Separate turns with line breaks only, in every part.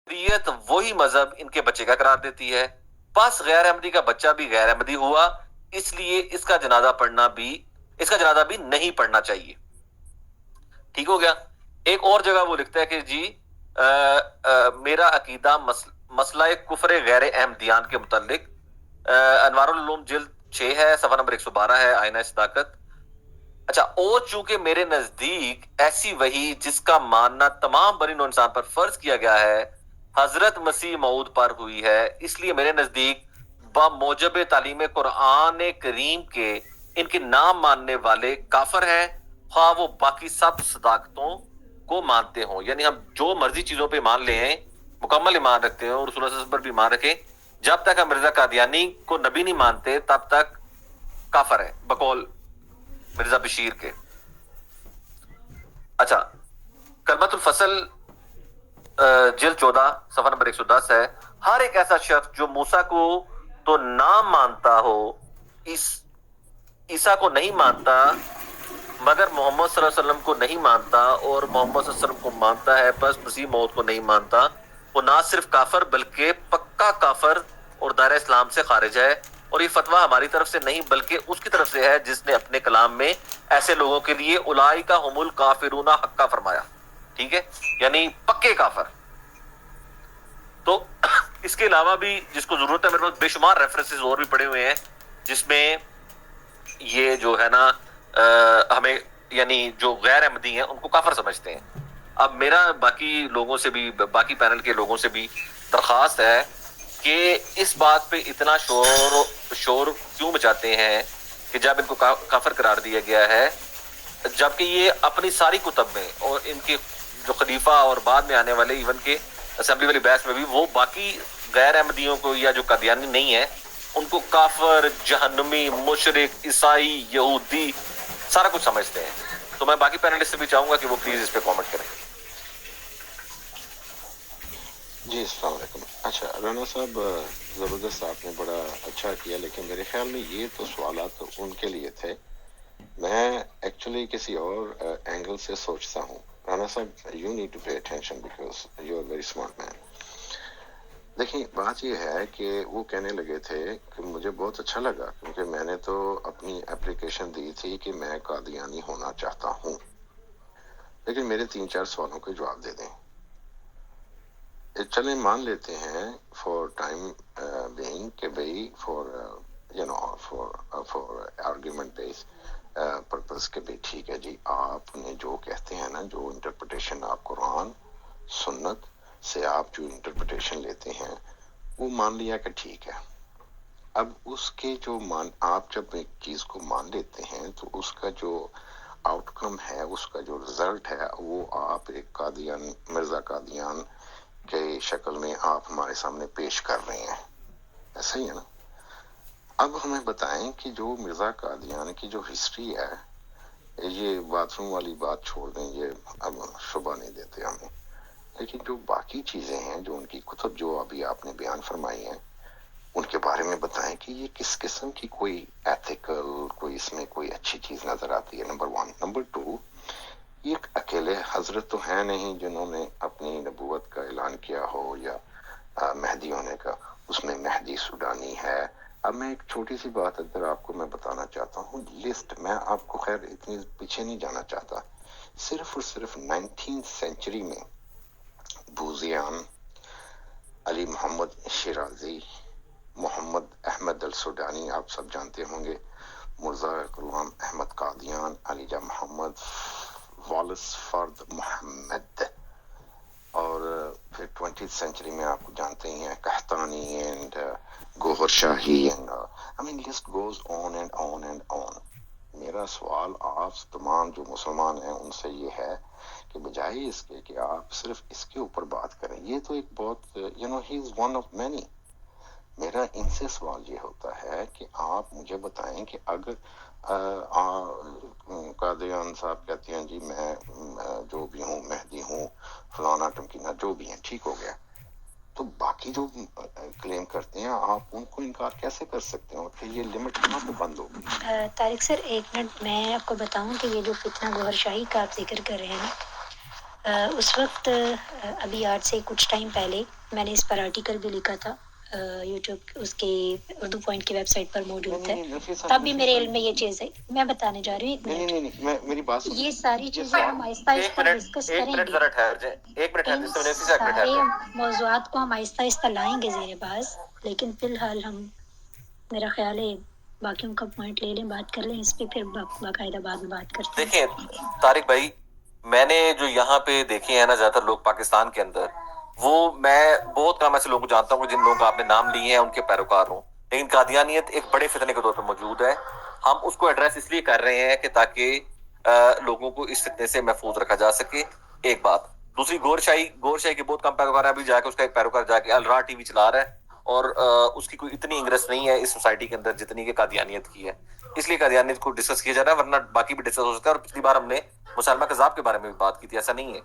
شریعت وہی مذہب ان کے بچے کا قرار دیتی ہے، بس غیر احمدی کا بچہ بھی غیر احمدی ہوا، اس لیے اس کا جنازہ بھی نہیں پڑھنا چاہیے۔ ٹھیک ہو گیا۔ ایک اور جگہ وہ لکھتا ہے کہ جی میرا عقیدہ مسئلہ کفر غیر احمدیان کے متعلق انوار العلوم جلد 6 ہے، صفحہ نمبر 112 ہے، آئینہ صداقت۔ اچھا، اور چونکہ میرے نزدیک ایسی وہی جس کا ماننا تمام بنی نوع انسان پر فرض کیا گیا ہے حضرت مسیح موعود پر ہوئی ہے، اس لیے میرے نزدیک بموجب تعلیم قرآن کریم کے ان کے نام ماننے والے کافر ہیں، خواہ وہ باقی سب صداقتوں کو مانتے ہوں۔ یعنی ہم جو مرضی چیزوں پہ مان لیں، مکمل ایمان رکھتے ہیں اور رسول اللہ صلی اللہ علیہ وسلم پر بھی ایمان رکھیں، جب تک ہم مرزا قادیانی کو نبی نہیں مانتے تب تک کافر ہے، بقول مرزا بشیر کے۔ اچھا، کلمت الفصل جلد 14 صفحہ نمبر 110 ہے، ہر ایک ایسا شخص جو موسیٰ کو تو نہ مانتا ہو، عیسیٰ کو نہیں مانتا، مگر محمد صلی اللہ علیہ وسلم کو نہیں مانتا، اور محمد صلی اللہ علیہ وسلم کو مانتا ہے بس مسیح موعود کو نہیں مانتا، وہ نہ صرف کافر بلکہ پکا کافر اور دائرہ اسلام سے خارج ہے۔ اور یہ فتویٰ ہماری طرف سے نہیں بلکہ اس کی طرف سے ہے جس نے اپنے کلام میں ایسے لوگوں کے لیے اولئک ھم الکافرون حقا فرمایا۔ ٹھیک ہے، یعنی پکے کافر۔ تو اس کے علاوہ بھی جس کو ضرورت ہے، میرے پاس بے شمار ریفرنسز اور بھی پڑے ہوئے ہیں جس میں یہ جو ہے نا ہمیں یعنی جو غیر احمدی ہیں ان کو کافر سمجھتے ہیں۔ اب میرا باقی لوگوں سے بھی، باقی پینل کے لوگوں سے بھی درخواست ہے کہ اس بات پہ اتنا شور کیوں مچاتے ہیں کہ جب ان کو کافر قرار دیا گیا ہے، جبکہ یہ اپنی ساری کتب میں اور ان کے جو خلیفہ اور بعد میں آنے والے ایون کے اسمبلی والی بحث میں بھی وہ باقی غیر احمدیوں کو یا جو قادیانی نہیں ہے ان کو کافر، جہنمی، مشرک، عیسائی، یہودی سارا کچھ سمجھتے ہیں۔ تو میں باقی پینلسٹ سے بھی چاہوں گا کہ وہ پلیز اس پہ کامنٹ کریں۔
جی السلام علیکم۔ اچھا رانا صاحب، زبردست، آپ نے بڑا اچھا کیا، لیکن میرے خیال میں یہ تو سوالات ان کے لیے تھے، میں ایکچولی کسی اور اینگل سے سوچتا ہوں۔ رانا صاحب، you need to pay attention because you are very smart man. دیکھیں، بات یہ ہے کہ وہ کہنے لگے تھے کہ مجھے بہت اچھا لگا کیونکہ میں نے تو اپنی اپلیکیشن دی تھی کہ میں قادیانی ہونا چاہتا ہوں، لیکن میرے 3-4 سوالوں کے جواب دے دیں۔ چلیں مان لیتے ہیں فار ٹائم بینگ کہ بھئی فار آرگیومنٹ بیس پرپز کہ بھئی ٹھیک ہے جی، آپ نے جو کہتے ہیں نا، جو انٹرپریٹیشن آپ قرآن سنت سے آپ جو انٹرپریٹیشن لیتے ہیں وہ مان لیا کہ ٹھیک ہے۔ اب اس کے جو آپ جب ایک چیز کو مان لیتے ہیں تو اس کا جو آؤٹ کم ہے، اس کا جو رزلٹ ہے، وہ آپ ایک قادیان، مرزا قادیان کے شکل میں آپ ہمارے سامنے پیش کر رہے ہیں، ایسا ہی ہے نا؟ اب ہمیں بتائیں کہ جو مرزا قادیان کی جو ہسٹری ہے، یہ باتھ روم والی بات چھوڑ دیں، یہ اب شبہ نہیں دیتے ہمیں، لیکن جو باقی چیزیں ہیں، جو ان کی کتب جو ابھی آپ نے بیان فرمائی ہیں، ان کے بارے میں بتائیں کہ یہ کس قسم کی کوئی ایتھیکل، کوئی اس میں کوئی اچھی چیز نظر آتی ہے، نمبر 1۔ نمبر 2، یہ اکیلے حضرت تو ہیں نہیں جنہوں نے اپنی نبوت کا اعلان کیا ہو یا مہدی ہونے کا، اس میں مہدی سوڈانی ہے۔ اب میں ایک چھوٹی سی بات اگر آپ کو میں بتانا چاہتا ہوں، لسٹ میں آپ کو خیر اتنی پیچھے نہیں جانا چاہتا، صرف اور صرف 19th سینچری میں بوزیان، علی محمد شیرازی، محمد احمد السوڈانی، آپ سب جانتے ہوں گے، مرزا غلام احمد قادیان، علی جا محمد، والس فرد محمد، اور پھر 20th سینچری میں آپ جانتے ہی ہیں قحطانی and Gauhar shahi and list goes on and on and on. میرا سوال آپ تمام جو مسلمان ہیں ان سے یہ ہے کہ بجائے اس کے کہ آپ صرف اس کے اوپر بات کریں، یہ تو ایک بہت ہی از ون آف مینی، میرا ان سے سوال یہ ہوتا ہے کہ آپ مجھے بتائیں کہ اگر قادیان صاحب کہتے ہیں جی میں جو بھی ہوں، مہدی ہوں، فلانا ٹمکینا، جو بھی ہیں، ٹھیک ہو گیا، تو باقی جو کلیم کرتے ہیں آپ ان کو انکار کیسے کر سکتے ہیں؟ اور پھر یہ لمٹ کہاں پہ بند ہوگی؟
طارق سر، ایک منٹ میں آپ کو بتاؤں کہ یہ جو فتنہ گوہر شاہی کا آپ ذکر کر رہے ہیں نا، اس وقت ابھی آج سے کچھ ٹائم پہلے میں نے اس پر آرٹیکل بھی لکھا تھا، یوٹیوب اس کے اردو پوائنٹ کی ویب سائٹ پر موجود ہے، تب بھی میرے علم میں یہ چیز ہے. میں بتانے جا رہی ہوں ایک منٹ،
میری بات سنیں.
یہ ساری چیزیں ہم آہستہ آہستہ ڈسکس کریں گے، ان سارے موضوعات کو ہم آہستہ آہستہ لائیں گے زیر باز، لیکن فی الحال ہم، میرا خیال ہے باقیوں کا پوائنٹ لے لیں، بات کر لیں اس پہ، پھر باقاعدہ بعد میں بات کرتے ہیں.
دیکھیں طارق بھائی، میں نے جو یہاں پہ دیکھے ہیں نا زیادہ تر لوگ پاکستان کے اندر، وہ میں بہت کم ایسے لوگوں کو جانتا ہوں جن لوگوں کا آپ نے نام لیے ہیں ان کے پیروکار ہوں، لیکن قادیانیت ایک بڑے فتنے کے طور پہ موجود ہے. ہم اس کو ایڈریس اس لیے کر رہے ہیں کہ تاکہ لوگوں کو اس فتنے سے محفوظ رکھا جا سکے. ایک بات. دوسری، گور شاہی کے بہت کم پیروکار ہیں. ابھی جا کے اس کا ایک پیروکار جا کے الرا ٹی وی چلا رہا ہے، اور اس کی کوئی اتنی انگریس نہیں ہے اس سوسائٹی کے اندر جتنی کہ قادیانیت کی ہے. اس لیے قادیانیت کو ڈسکس کیا جا رہا ہے، ورنہ باقی بھی ڈسکس ہو سکتا ہے. اور پچھلی بار ہم نے مسلمہ کذاب کے بارے میں بھی بات کی تھی، ایسا نہیں ہے.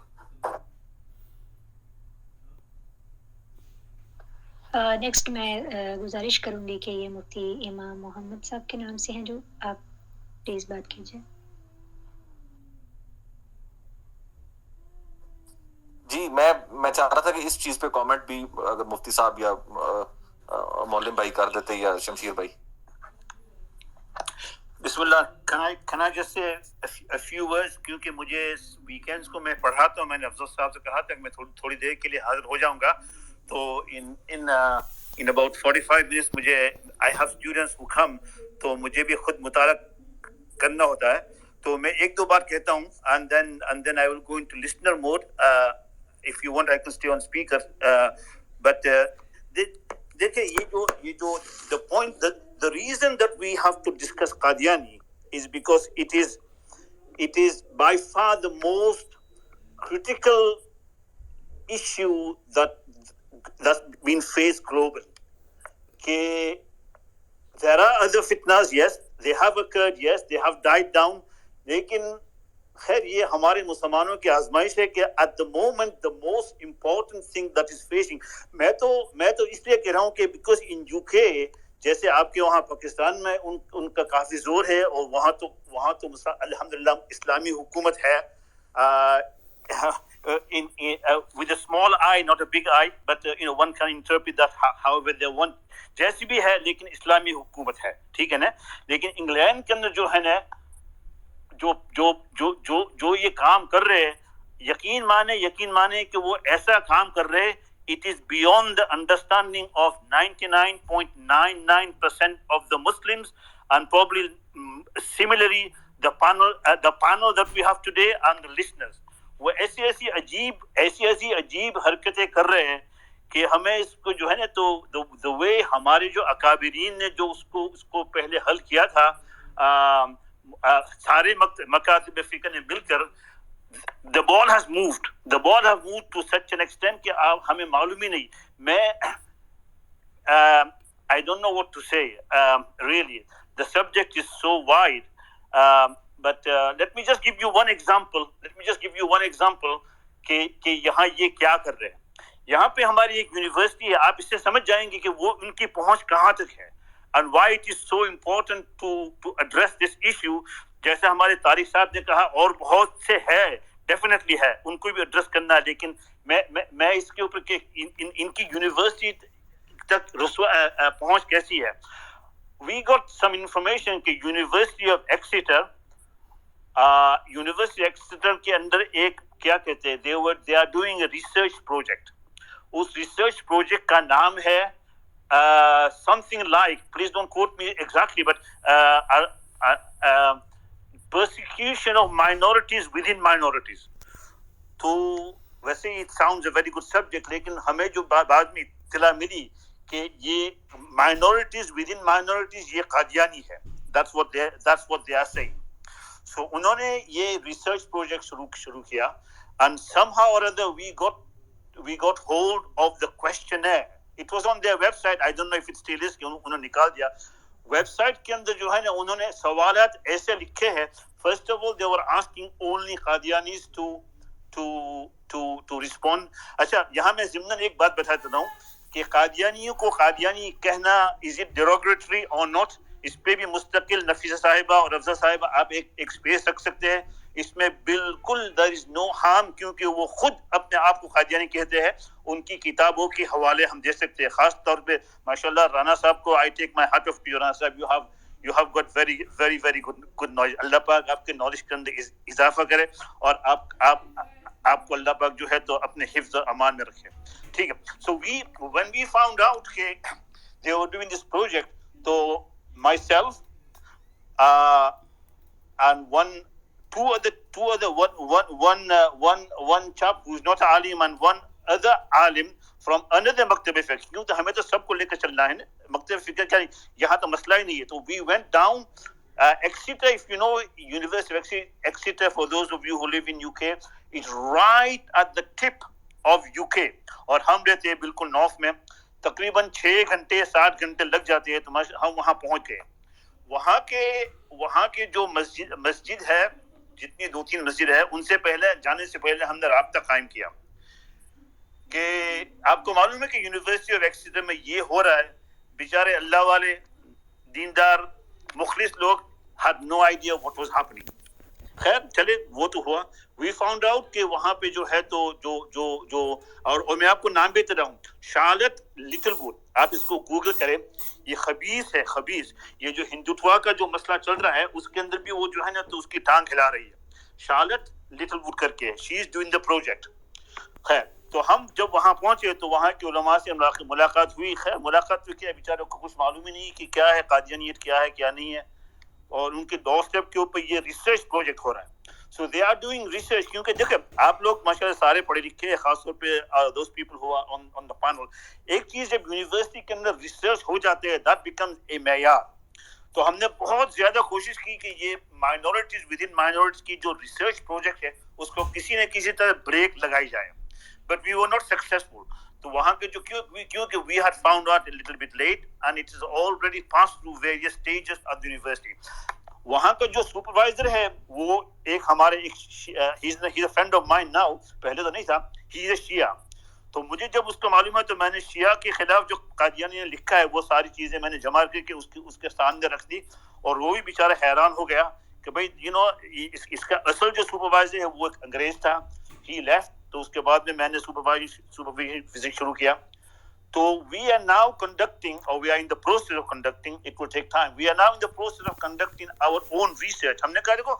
نیکسٹ میں گزارش کروں گی کہ یہ مفتی امام محمد صاحب کے نام سے ہیں، جو آپ پلیز بات کیجیے.
جی میں چاہ رہا تھا کہ اس چیز پہ کامنٹ بھی اگر مفتی صاحب یا مولم بھائی کر دیتے یا شمشیر بھائی.
بسم اللہ. can I just say a few words؟ کیونکہ مجھے ویکینڈز کو میں پڑھاتا ہوں، میں نے افضل صاحب سے کہا تھا کہ میں تھوڑی دیر کے لیے حاضر ہو جاؤں گا، تو in about 45 minutes مجھے I have students who come، تو مجھے بھی خود مطالعہ کرنا ہوتا ہے. تو میں ایک دو بار کہتا ہوں and then I will go into listener mode. If you want I can stay on speaker. But دیکھیں یہ جو the point that the reason that we have to discuss Qadiani is because it is by far the most critical issue that's been faced globally. There are other fitnas, yes, they have occurred, yes, they have died down, لیکن خیر یہ ہمارے مسلمانوں کی آزمائش ہے کہ at the moment the most important thing that is facing، میں تو اس لیے کہہ رہا ہوں کہ because in UK جیسے آپ کے وہاں پاکستان میں ان کا کافی زور ہے، اور وہاں تو الحمدللہ اسلامی حکومت ہے، with a small I, not a big I, but one can interpret that however they want. جیسی بھی ہے لیکن اسلامی حکومت ہے، ٹھیک ہے نا. لیکن انگلینڈ کے اندر جو ہے نا، جو یہ کام کر رہے، یقین مانے کہ وہ ایسا کام کر رہے، it is beyond the understanding of 99.99% of the Muslims, and probably similarly the panel that we have today and the listeners. وہ ایسی عجیب حرکتیں کر رہے ہیں کہ ہمیں اس کو جو ہے نا، تو the way ہمارے جو اکابرین نے جو اس کو پہلے حل کیا تھا، سارے مکاتب فقہ نے مل کر، the ball has moved to such an extent کہ ہمیں معلوم ہی نہیں. I don't know what to say. Really, the subject is so wide. But let me just give you one example. کہ یہاں یہ کیا کر رہے ہیں. یہاں پہ ہماری ایک یونیورسٹی ہے، آپ اس سے سمجھ جائیں گے کہ وہ ان کی پہنچ کہاں تک ہے. And why it is so important to address this issue. جیسے ہمارے طارق صاحب نے کہا، اور بہت سے ہے، ڈیفینیٹلی ہے، ان کو بھی ایڈریس کرنا ہے. لیکن میں اس کے اوپر کہ ان کی یونیورسٹی تک پہنچ کیسی ہے. We got some information کہ یونیورسٹی آف ایکسیٹر کے اندر ایک کیا کہتے ہیں، they are doing a research project. اس ریسرچ پروجیکٹ کا نام ہے something like, please don't quote me exactly, but persecution of minorities within minorities. تو ویسے it sounds a very good subject، لیکن ہمیں جو بعد میں اطلاع ملی کہ یہ minorities within minorities یہ قادیانی ہے. That's what they are saying. So انہوں نے یہ ریسرچ پروجیکٹ شروع کیا، and somehow or other we got hold of the questionnaire. It was on their website. I don't know if it still is. انہوں نے نکال دیا. ویب سائٹ کے اندر جو ہے نا، انہوں نے سوالات ایسے لکھے ہیں. First of all, they were asking only Qadianis to respond. اچھا، یہاں میں ضمن ایک بات بتاتا ہوں کہ قادیانیوں کو قادیانی کہنا is it derogatory or not، اس پہ بھی مستقل نفیسہ صاحبہ اور افضل صاحبہ آپ ایک اسپیس رکھ سکتے ہیں. اس میں بالکل there is no harm, کیونکہ وہ خود اپنے آپ کو قادیانی کہتے ہیں. ان کی کتابوں کے حوالے ہم دے سکتے ہیں, خاص طور پہ ماشاءاللہ رانا صاحب کو I take my hat off to you, Rana صاحب, you have got very good knowledge. اللہ پاک آپ کے نالج کے اندر اضافہ کرے اور آپ کو اللہ پاک جو ہے تو اپنے حفظ و امان میں رکھے. ٹھیک ہے. So when we found out کہ they were doing this project, so myself and one chap who's not alim and one other alim from another maktab fiqh, کیونکہ ہمیں تو سب کو لے کر چلنا ہے نا, مکتب فقہ کیا یہاں تو مسئلہ ہی نہیں ہے. تو we went down Exeter, if you know University of Exeter, for those of you who live in UK, it's right at the tip of UK, اور ہم رہتے ہیں بالکل نارتھ میں. تقریباً 6 گھنٹے 7 گھنٹے لگ جاتے ہیں, تو ہم وہاں پہنچ گئے. وہاں کے جو مسجد ہے, جتنی 2-3 مسجد ہے, ان سے پہلے جانے سے پہلے ہم نے رابطہ قائم کیا کہ آپ کو معلوم ہے کہ یونیورسٹی آف ایکسیٹر میں یہ ہو رہا ہے. بیچارے اللہ والے دیندار مخلص لوگ had no idea what was happening. خیر چلے وہ تو ہوا. We found out کہ وہاں پہ جو ہے تو جو اور میں آپ کو نام بھی بتا رہا ہوں, شارلٹ لٹل ووڈ, آپ اس کو گوگل کریں, یہ خبیث ہے, خبیث. یہ جو ہندوتوا کا جو مسئلہ چل رہا ہے اس کے اندر بھی وہ جو ہے نا تو اس کی ٹانگ ہلا رہی ہے. شارلٹ لٹل ووڈ کر کے, شی از ڈوئنگ دا پروجیکٹ. خیر تو ہم جب وہاں پہنچے تو وہاں کے علماء سے ملاقات ہوئی. خیر ملاقات ہوئی, کیا بیچاروں کو کچھ معلوم ہی نہیں کہ کیا ہے قادیانیت, کیا ہے کیا نہیں ہے, اور ان کے ڈور اسٹیپ کے اوپر یہ ریسرچ پروجیکٹ ہو رہا ہے. سو دے آر ڈوئنگ ریسرچ, کیونکہ دیکھیں آپ لوگ ماشاءاللہ سارے پڑھے لکھے ہیں, خاص طور پہ those people who on the panel. ایک چیز جب یونیورسٹی کے اندر ریسرچ ہو جاتے ہیں, دیٹ بیکمز اے معیار. تو ہم نے بہت زیادہ کوشش کی کہ یہ مائنورٹیز ود ان مائنورٹیز کی جو ریسرچ پروجیکٹ ہے اس کو کسی نہ کسی طرح بریک لگائی جائے, but we were not successful. تو وہاں کے جو کیونکہ we had found out a little bit late and it is already pass through various stages of the university. وہاں کا جو سپروائزر ہے وہ ایک ہمارے ہی is a friend of mine now, پہلے تو نہیں تھا, ہی از اے شیعہ. تو مجھے جب اس کا معلوم ہے تو میں نے شیعہ کے خلاف جو قادیانی نے لکھا ہے وہ ساری چیزیں میں نے جمع کر کے اس کے سامنے رکھ دی, اور وہ بھی بیچارہ حیران ہو گیا کہ بھائی اس کا اصل جو سپروائزر ہے وہ ایک انگریز تھا, ہی لیفٹ. تو اس کے بعد میں نے سپروائزنگ شروع کیا. تو we are now conducting, or we are in the process of conducting, it will take time, we are now in the process of conducting our own research. ہم نے کہا دیکھو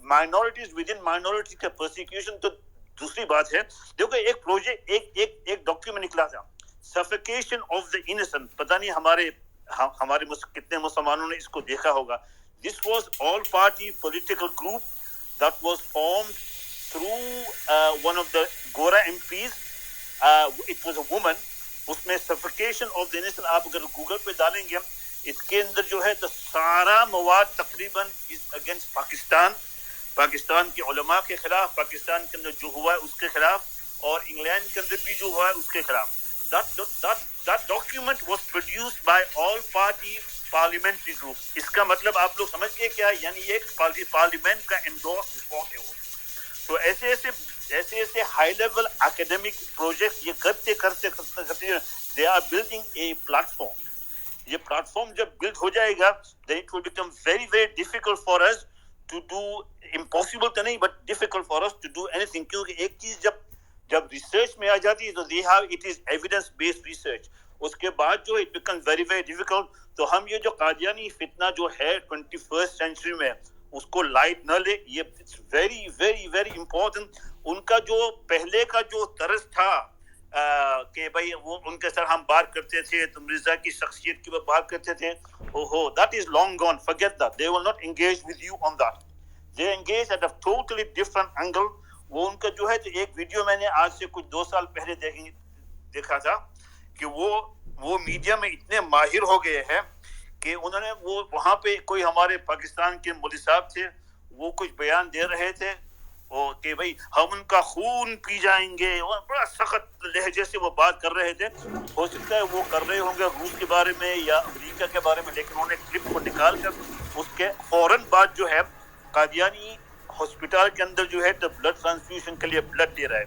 minorities within minorities کا persecution تو دوسری بات ہے. دیکھو ایک پروجیکٹ ایک ڈاکیومنٹ نکلا تھا, suffocation of the innocent. پتہ نہیں ہمارے کتنے مسلمانوں نے اس کو دیکھا ہوگا. This was all party political group that was formed through one of the Gora MPs. It was a woman. اس میں suffocation of the innocent آپ اگر گوگل پہ ڈالیں گے, اس کے اندر جو ہے تو سارا مواد تقریباً اگینسٹ پاکستان کے علماء کے خلاف, پاکستان کے اندر جو ہوا ہے اس کے خلاف, اور انگلینڈ کے اندر بھی جو ہوا ہے اس کے خلاف. That document was produced by all party parliamentary group. اس کا مطلب آپ لوگ سمجھ گئے کیا, یعنی ایک پارلیمنٹ کا انڈورس رپورٹ ہے وہ. تو ایسے ہائی لیول اکیڈمک پروجیکٹ یہ کرتے they are building a platform. یہ پلیٹ فارم جب بلڈ ہو جائے گا then it will become very very difficult for us to do, impossible تو نہیں but difficult for us to do anything. کیونکہ ایک چیز جب ریسرچ میں آ جاتی ہے تو they have, it is evidence based research. اس کے بعد جو it becomes very very difficult. تو ہم یہ جو قادیانی فتنہ جو ہے 21st century میں اس کو لائٹ نہ لے, یہ ویری ویری ویری امپورٹنٹ. ان کا جو پہلے کا جو طرز تھا کہ بھائی وہ ان کے ساتھ ہم بات کرتے تھے تو مرزا کی شخصیت کی بات کرتے تھے, that is long gone, forget that. They will not engage with you on that. They engage at a totally different angle. وہ ان کا جو ہے تو ایک ویڈیو میں نے آج سے کچھ 2 سال پہلے دیکھا تھا کہ وہ میڈیا میں اتنے ماہر ہو گئے ہیں کہ انہوں نے وہ وہاں پہ کوئی ہمارے پاکستان کے مولوی صاحب تھے, وہ کچھ بیان دے رہے تھے کہ بھائی ہم ان کا خون پی جائیں گے, اور بڑا سخت لہجے سے وہ بات کر رہے تھے. ہو سکتا ہے وہ کر رہے ہوں گے روس کے بارے میں یا امریکہ کے بارے میں, لیکن انہوں نے کلپ کو نکال کر اس کے فوراً بعد جو ہے قادیانی ہاسپٹل کے اندر جو ہے تو بلڈ ٹرانسفیوژن کے لیے بلڈ دے رہا ہے.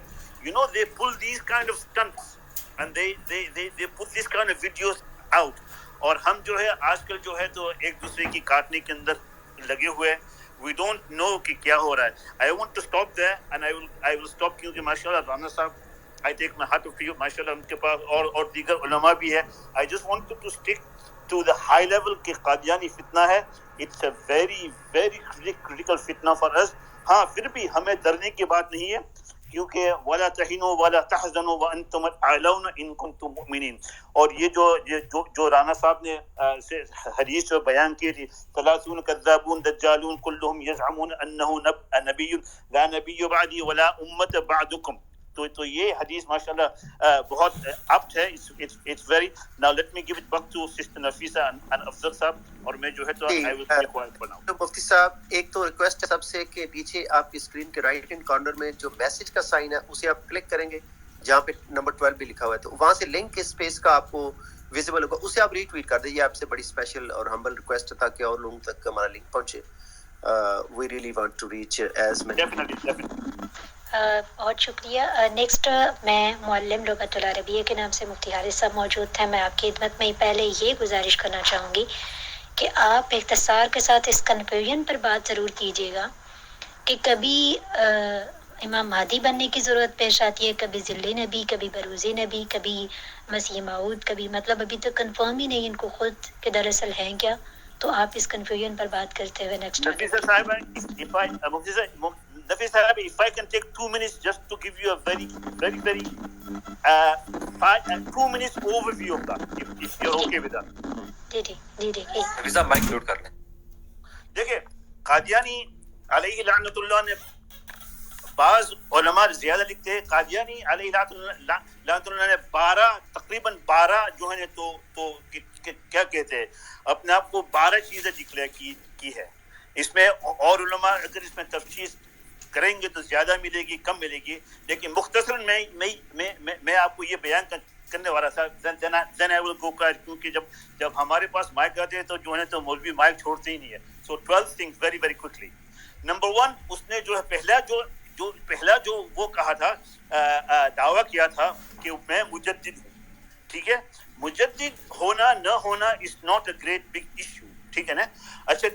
They pull these kind of stunts and they put these kind of videos out. اور ہم جو ہے آج کل جو ہے تو ایک دوسرے کی کاٹنے کے اندر لگے ہوئے. we don't know کہ کیا ہو رہا ہے. I want to stop there and I will stop کیونکہ ماشاءاللہ رانا صاحب I take my hat off to you ماشاءاللہ ان کے پاس اور دیگر علماء بھی ہے. I just wanted to stick to the high level کہ قادیانی فتنہ ہے. It's a very very critical فتنہ for us. ہاں پھر بھی ہمیں ڈرنے کی بات نہیں ہے کیونکہ ولا تہنوا ولا تحزنوا وانتم الاعلون ان کنتم مؤمنین. اور یہ جو رانا صاحب نے حدیث بیان کی تھی 30 کذابون دجالون كلهم يزعمون انه نبی لا نبی بعدی ولا امت بعدکم. تو یہ حدیث ماشاءاللہ بہت اپٹ ہے. it's very now let me give it back to sister Nafisa and افضل صاحب اور میں جو ہے تو I will be quiet for now.
تو مفتی صاحب ایک تو ریکویسٹ ہے سب سے کہ نیچے آپ کی اسکرین کے رائٹ ہینڈ کارنر میں جو میسج کا سائن ہے اسے آپ کلک کریں گے جہاں پہ نمبر 12 بھی لکھا ہوا ہے تو وہاں سے لنک کے اسپیس کا آپ کو ویزیبل ہوگا, اسے آپ ری ٹویٹ کر دیں. یہ آپ سے بڑی اسپیشل اور ہمبل ریکویسٹ تھا کہ اور لوگوں تک ہمارا لنک پہنچے. We really want to reach as many.
بہت شکریہ. نیکسٹ میں معلم لغت العربیہ کے نام سے مفتی حارث صاحب موجود تھے. میں آپ کی خدمت میں پہلے یہ گزارش کرنا چاہوں گی کہ آپ اختصار کے ساتھ اس کنفیوژن پر بات ضرور کیجیے گا کہ کبھی امام مہدی بننے کی ضرورت پیش آتی ہے, کبھی ذل نبی, کبھی بروز نبی, کبھی مسیح موعود, کبھی مطلب ابھی تک کنفرم ہی نہیں ان کو خود کہ دراصل ہیں کیا. تو آپ اس کنفیوژن پر بات کرتے ہوئے next
Nafis Sahib, if I can take 2 minutes just to give you a very 2 minutes overview of that, if you're okay with that.
جی
نفیس صاحب مائک میوٹ کر لیں.
دیکھیں قادیانی علیہ لعنت اللہ نے بعض علماء زیادہ لکھتے ہیں. قادیانی علیہ لعنت اللہ نے تقریباً 12 جو ہے تو کیا کہتے ہیں اپنے آپ کو 12 چیزیں ڈکلیئر کی ہے. اس میں اور علماء اگر اس میں تفصیل کریں گے تو زیادہ ملے گی, کم ملے گی, لیکن مختصراً میں آپ کو یہ بیان کرنے والا تھا. then I will go quiet کیونکہ جب ہمارے پاس مائک آتے ہیں تو جو ہے تو مولوی مائک چھوڑتے ہی نہیں ہے. so 12 things very very quickly. number 1, اس نے جو ہے پہلا جو وہ کہا تھا, دعویٰ کیا تھا کہ میں مجدد ہوں. ٹھیک ہے, مجدد ہونا نہ ہونا is not a great big issue. ٹھیک ہے نا. اچھا,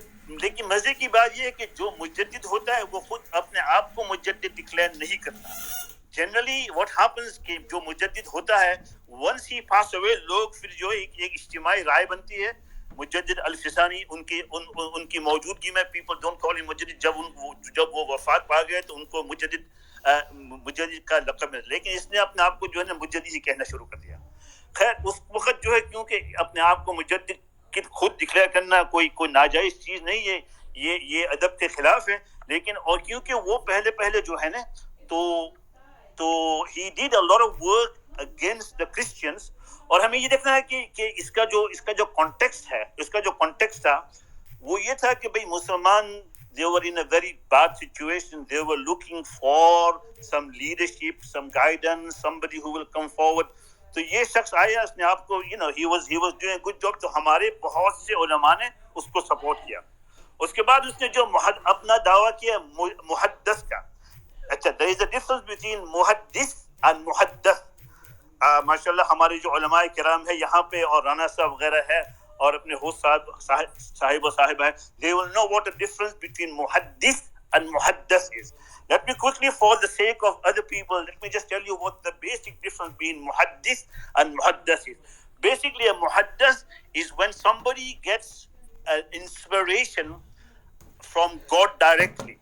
لیکن مزے کی بات یہ ہے کہ جو مجدد ہوتا ہے وہ خود اپنے آپ کو مجدد ڈکلیئر نہیں کرتا. جنرلی واٹ ہیپنس کہ جو مجدد ہوتا ہے ونس ہی پاس اوے لوگ پھر جو ایک اجتماعی رائے بنتی ہے مجدد الفسانی ان کی موجودگی میں پیپل ڈونٹ کال ہم مجدد. جب وہ وفات پا گئے تو ان کو مجدد کا لقب ملا, لیکن اس نے اپنے آپ کو جو ہے نا مجدد ہی کہنا شروع کر دیا. خیر اس وقت جو ہے کیونکہ اپنے آپ کو مجدد خود ڈکلیئر کرنا کوئی ناجائز چیز نہیں ہے, یہ ادب کے خلاف ہے. لیکن اور کیونکہ وہ پہلے جو ہے نا تو he did a lot of work against the Christians. اور ہمیں یہ دیکھنا ہے کہ اس کا جو کانٹیکسٹ ہے, اس کا جو کانٹیکسٹ تھا وہ یہ تھا کہ بھئی مسلمان they were in a very bad situation. They were looking for some leadership, some guidance, somebody who will come forward. تو یہ شخص آیا, اس نے آپ کو he was doing a good job. تو ہمارے بہت سے علماء نے اس کو سپورٹ کیا. اس کے بعد اس نے جو اپنا دعویٰ کیا محدث کا. اچھا, there is a difference between محدث and محدث. ماشاءاللہ ہمارے جو علماء کرام ہے یہاں پہ اور رانا صاحب وغیرہ ہے اور اپنے ہوسٹ صاحب و صاحب ہے, they will know what the difference between محدث and محدث is. Let me quickly, for the sake of other people, let me just tell you what the basic difference between muhaddis and muhaddas is. Basically, a muhaddas is when somebody gets inspiration from God directly.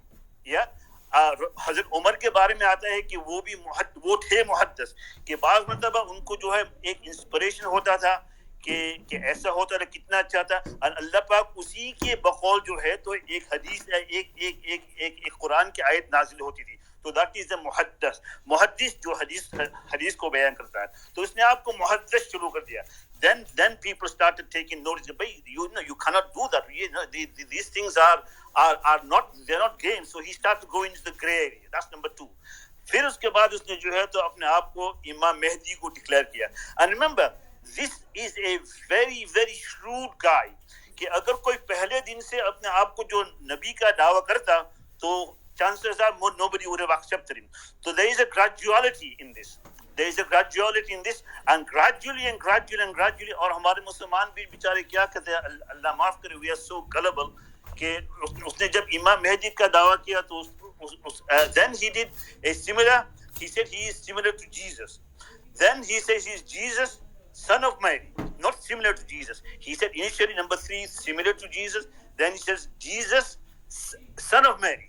Yeah. حضرت عمر کے بارے میں آتا ہے کہ وہ تھے محدث کہ بعض مرتبہ ان کو جو ہے ایک انسپریشن ہوتا تھا کہ ایسا ہوتا ہے کتنا اچھا تھا, اور اللہ پاک اسی کے بقول جو ہے تو ایک حدیث ایک قرآن کی آیت نازل ہوتی تھی. تو دیٹ از اے محدث. محدث جو حدیث کو بیان کرتا ہے. تو اس نے آپ کو محدث شروع کر دیا. Then people started taking notice. You cannot do that. These things are not games. So he started going into the gray area. That's number 2. پھر اس کے بعد اس نے جو ہے تو اپنے آپ کو امام مہدی کو ڈکلیئر کیا. And remember, this is a very very shrewd guy کہ اگر کوئی پہلے دن سے اپنے آپ کو جو نبی کا دعویٰ کرتا تو chances are nobody would have accepted him. So there is a graduality in this. And gradually اور ہمارے مسلمان بھی بیچارے کیا کہتے ہیں, اللہ معاف کرے, we are so gullible کہ اس نے جب امام مہدی کا دعویٰ کیا تو then he did a similar, he said he is similar to Jesus. Then he says he is Jesus, son of Mary, not similar to Jesus. He said initially number 3 similar to Jesus, then he says Jesus, son of Mary.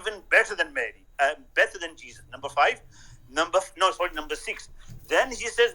even better than Mary, I am better than Jesus. Number 6. Then he says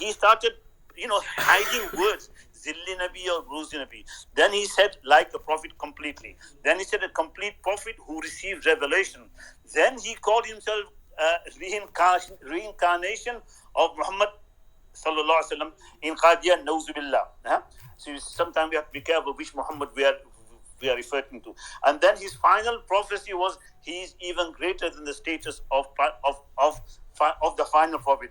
he started hiding words, Zilli Nabi or Bruzi Nabi. Then he said like a prophet completely. Then he said a complete prophet who received revelation. Then he called himself reincarnation of Muhammad sallallahu alaihi wasallam in Qadian, Nauzubillah. So sometimes we have to be careful which Muhammad we are referring to. And then his final prophecy was he is even greater than the status of the final prophet.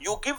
you give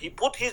he put his,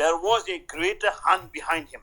there was a greater hand behind him.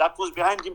that was behind him,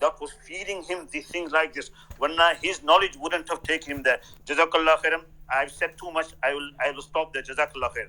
that was feeding him these things like this. Warna his knowledge wouldn't have taken him there. Jazakallah khairan. I've said too much. I will stop there. Jazakallah khair.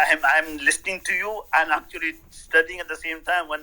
I am listening to you and actually studying at the same time. When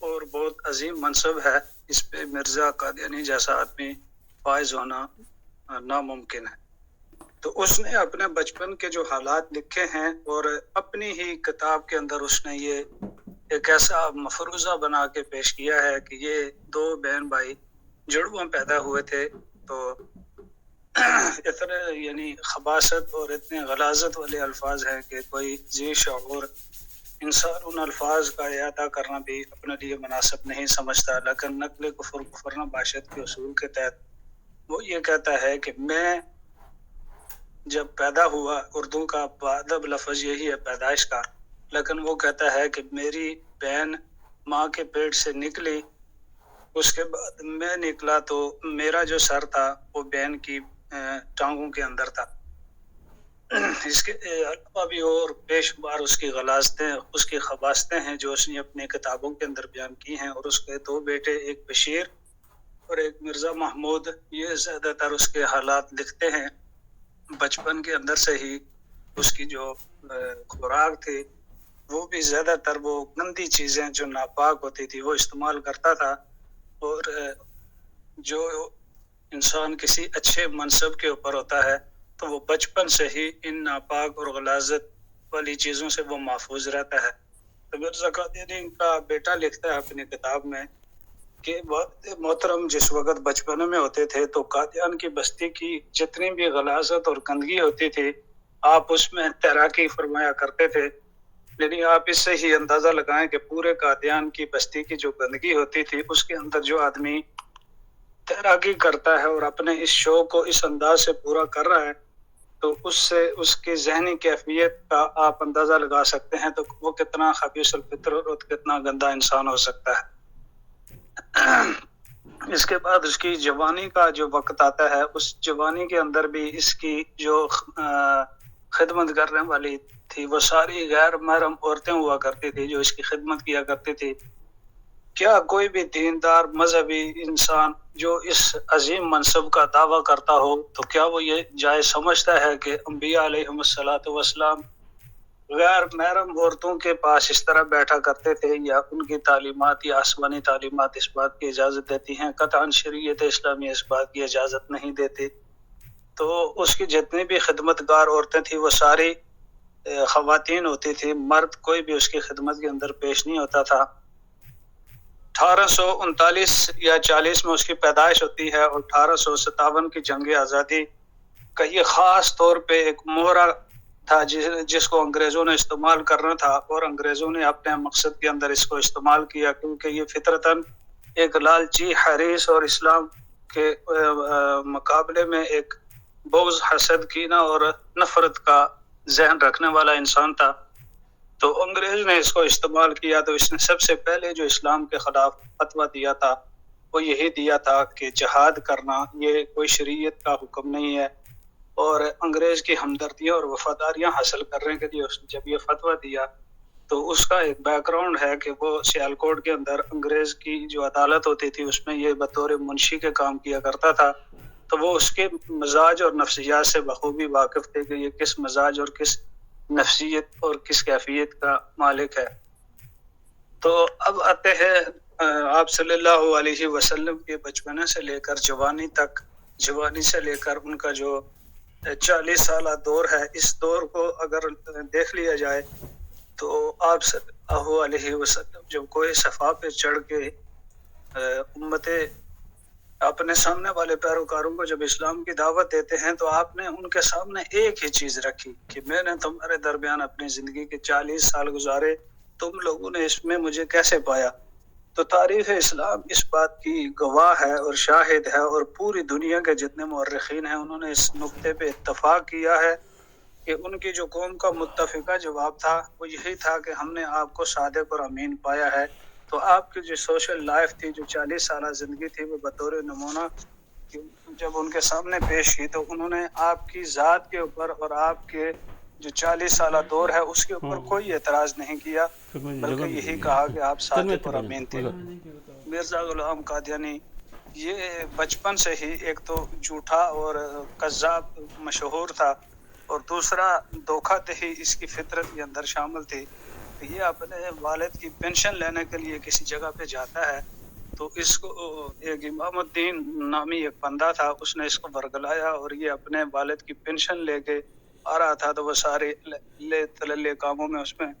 اور بہت عظیم منصب ہے، اس پہ مرزا قادیانی جیسا آدمی فائز ہونا ناممکن ہے۔ تو اس نے اپنے بچپن کے جو حالات لکھے ہیں اور اپنی ہی کتاب کے اندر اس نے یہ ایک ایسا مفروضہ بنا کے پیش کیا ہے کہ یہ دو بہن بھائی جڑواں پیدا ہوئے تھے، تو اتنے یعنی خباثت اور اتنے غلاظت والے الفاظ ہیں کہ کوئی ذی شعور انسان ان الفاظ کا اعادہ کرنا بھی اپنے لیے مناسب نہیں سمجھتا، لیکن نقل کفر نہ باشد کے اصول کے تحت وہ یہ کہتا ہے کہ میں جب پیدا ہوا، اردو کا ادب لفظ یہی ہے پیدائش کا، لیکن وہ کہتا ہے کہ میری بہن ماں کے پیٹ سے نکلی، اس کے بعد میں نکلا تو میرا جو سر تھا وہ بہن کی ٹانگوں کے اندر تھا۔ اس کے علاوہ بھی اور بے شمار اس کی غلاظتیں، اس کی خباثتیں ہیں جو اس نے اپنی کتابوں کے اندر بیان کی ہیں، اور اس کے دو بیٹے، ایک بشیر اور ایک مرزا محمود، یہ زیادہ تر اس کے حالات لکھتے ہیں۔ بچپن کے اندر سے ہی اس کی جو خوراک تھی وہ بھی زیادہ تر وہ گندی چیزیں جو ناپاک ہوتی تھی وہ استعمال کرتا تھا، اور جو انسان کسی اچھے منصب کے اوپر ہوتا ہے تو وہ بچپن سے ہی ان ناپاک اور غلاظت والی چیزوں سے وہ محفوظ رہتا ہے۔ تو مرزا قادیانی کا بیٹا لکھتا ہے اپنی کتاب میں کہ محترم جس وقت بچپن میں ہوتے تھے تو قادیان کی بستی کی جتنی بھی غلاظت اور گندگی ہوتی تھی آپ اس میں تیراکی فرمایا کرتے تھے، یعنی آپ اس سے ہی اندازہ لگائیں کہ پورے قادیان کی بستی کی جو گندگی ہوتی تھی اس کے اندر جو آدمی تیراکی کرتا ہے اور اپنے اس شوق کو اس انداز سے پورا کر رہا ہے تو اس سے اس کی ذہنی کیفیت کا آپ اندازہ لگا سکتے ہیں تو وہ کتنا خبیث الفطر اور کتنا گندا انسان ہو سکتا ہے۔ اس کے بعد اس کی جوانی کا جو وقت آتا ہے اس جوانی کے اندر بھی اس کی جو خدمت کرنے والی تھی وہ ساری غیر محرم عورتیں ہوا کرتی تھی جو اس کی خدمت کیا کرتی تھی۔ کیا کوئی بھی دیندار مذہبی انسان جو اس عظیم منصب کا دعویٰ کرتا ہو تو کیا وہ یہ جائز سمجھتا ہے کہ انبیاء علیہم الصلاۃ والسلام غیر محرم عورتوں کے پاس اس طرح بیٹھا کرتے تھے، یا ان کی تعلیمات یا آسمانی تعلیمات اس بات کی اجازت دیتی ہیں؟ قطعاً شریعت اسلامی اس بات کی اجازت نہیں دیتی۔ تو اس کی جتنی بھی خدمت گار عورتیں تھیں وہ ساری خواتین ہوتی تھی، مرد کوئی بھی اس کی خدمت کے اندر پیش نہیں ہوتا تھا۔ 1839 یا 40 میں اس کی پیدائش ہوتی ہے اور 1857 کی جنگ آزادی کا یہ خاص طور پہ ایک مہرہ تھا جس کو انگریزوں نے استعمال کرنا تھا، اور انگریزوں نے اپنے مقصد کے اندر اس کو استعمال کیا کیونکہ یہ فطرتاً ایک لالچی حریص اور اسلام کے مقابلے میں ایک بغض، حسد، کینہ اور نفرت کا ذہن رکھنے والا انسان تھا۔ تو انگریز نے اس کو استعمال کیا تو اس نے سب سے پہلے جو اسلام کے خلاف فتویٰ دیا تھا وہ یہی دیا تھا کہ جہاد کرنا یہ کوئی شریعت کا حکم نہیں ہے، اور انگریز کی ہمدردیاں اور وفاداریاں حاصل کرنے کے لیے اس نے جب یہ فتویٰ دیا تو اس کا ایک بیک گراؤنڈ ہے کہ وہ سیالکوٹ کے اندر انگریز کی جو عدالت ہوتی تھی اس میں یہ بطور منشی کے کام کیا کرتا تھا، تو وہ اس کے مزاج اور نفسیات سے بخوبی واقف تھے کہ یہ کس مزاج اور کس نفسیت اور کس کیفیت کا مالک ہے۔ تو اب آتے ہیں آپ صلی اللہ علیہ وسلم کے بچپنے سے لے کر جوانی تک، جوانی سے لے کر ان کا جو 40 سالہ دور ہے، اس دور کو اگر دیکھ لیا جائے تو آپ صلی اللہ علیہ وسلم جب کوئی صفا پہ چڑھ کے امت اپنے سامنے والے پیروکاروں کو جب اسلام کی دعوت دیتے ہیں تو آپ نے ان کے سامنے ایک ہی چیز رکھی کہ میں نے تمہارے درمیان اپنی زندگی کے 40 سال گزارے، تم لوگوں نے اس میں مجھے کیسے پایا؟ تو تاریخ اسلام اس بات کی گواہ ہے اور شاہد ہے، اور پوری دنیا کے جتنے مورخین ہیں انہوں نے اس نقطے پہ اتفاق کیا ہے کہ ان کی جو قوم کا متفقہ جواب تھا وہ یہی تھا کہ ہم نے آپ کو صادق اور امین پایا ہے۔ تو آپ کی جو سوشل لائف تھی، جو 40 سالہ زندگی تھی، وہ بطور نمونہ جب ان کے سامنے پیش کی تو انہوں نے آپ کی ذات کے اوپر اور آپ کے جو 40 سالہ دور ہے اس کے اوپر کوئی اعتراض نہیں کیا، بلکہ یہی کہا کہ آپ صادق اور امین تھے۔ مرزا غلام قادیانی یہ بچپن سے ہی ایک تو جھوٹا اور کذاب مشہور تھا، اور دوسرا دھوکہ دہی اس کی فطرت کے اندر شامل تھی۔ کہ یہ اپنے والد کی پینشن لینے کے لیے کسی جگہ پہ جاتا ہے، تو اس کو ایک امام الدین نامی ایک بندہ تھا، اس نے اس کو برگلایا اور یہ اپنے والد کی پینشن لے کے آ رہا تھا، تو وہ سارے لے تللے کاموں میں اس میں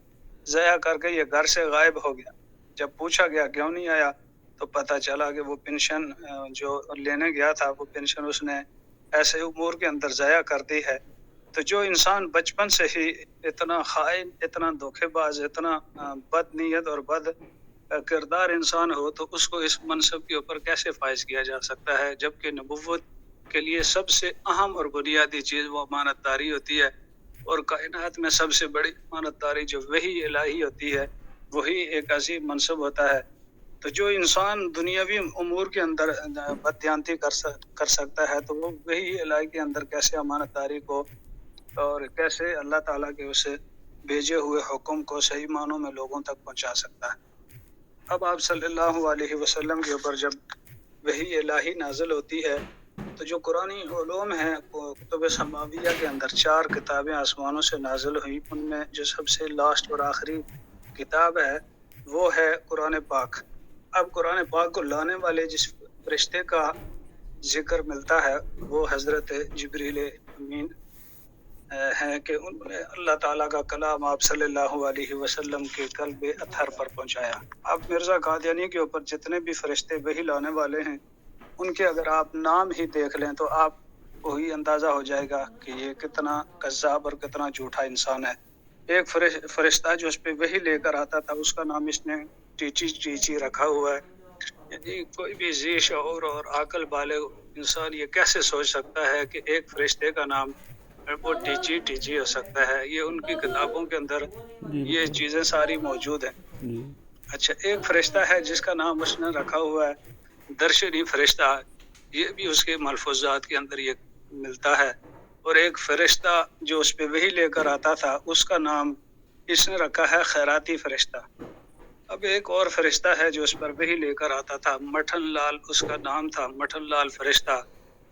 ضائع کر کے یہ گھر سے غائب ہو گیا۔ جب پوچھا گیا کیوں نہیں آیا تو پتہ چلا کہ وہ پینشن جو لینے گیا تھا وہ پینشن اس نے ایسے امور کے اندر ضائع کر دی ہے۔ تو جو انسان بچپن سے ہی اتنا خائن، اتنا دھوکے باز، اتنا بد نیت اور بد کردار انسان ہو، تو اس کو اس منصب کے اوپر کیسے فائز کیا جا سکتا ہے، جبکہ نبوت کے لیے سب سے اہم اور بنیادی چیز وہ امانت داری ہوتی ہے، اور کائنات میں سب سے بڑی امانت داری جو وحی الہی ہوتی ہے وہی ایک عظیم منصب ہوتا ہے۔ تو جو انسان دنیاوی امور کے اندر بددیانتی کر سکتا ہے، تو وہ وحی الہی کے اندر کیسے امانت داری کو اور کیسے اللہ تعالیٰ کے اسے بھیجے ہوئے حکم کو صحیح معنوں میں لوگوں تک پہنچا سکتا ہے۔ اب آپ صلی اللہ علیہ وسلم کے اوپر جب وحی الہی نازل ہوتی ہے تو جو قرآنی علوم ہیں کتب سماویہ کے اندر 4 کتابیں آسمانوں سے نازل ہوئی، ان میں جو سب سے لاسٹ اور آخری کتاب ہے وہ ہے قرآن پاک۔ اب قرآن پاک کو لانے والے جس فرشتے کا ذکر ملتا ہے وہ حضرت جبریل امین ہیں کہ انہوں نے اللہ تعالیٰ کا کلام آپ صلی اللہ علیہ وسلم کے قلب اطہر پر پہنچایا۔ اب مرزا قادیانی کے اوپر جتنے بھی فرشتے وحی لانے والے ہیں ان کے اگر آپ نام ہی دیکھ لیں تو آپ کو ہی اندازہ ہو جائے گا کہ یہ کتنا کذاب اور کتنا جھوٹا انسان ہے۔ ایک فرشتہ جو اس پہ وحی لے کر آتا تھا اس کا نام اس نے ٹیچی رکھا ہوا ہے۔ یعنی کوئی بھی ذی شعور اور عقل بالغ انسان یہ کیسے سوچ سکتا ہے کہ ایک فرشتے کا نام وہ ٹیچی ہو سکتا ہے؟ یہ ان کی کتابوں کے اندر یہ چیزیں ساری موجود ہیں۔ اچھا، ایک فرشتہ ہے جس کا نام اس نے رکھا ہوا ہے درشنی فرشتہ، یہ بھی اس کے ملفوظات کے اندر یہ ملتا ہے۔ اور ایک فرشتہ جو اس پہ وحی لے کر آتا تھا اس کا نام اس نے رکھا ہے خیراتی فرشتہ۔ اب ایک اور فرشتہ ہے جو اس پر وحی لے کر آتا تھا، مٹھن لال اس کا نام تھا، مٹھن لال فرشتہ۔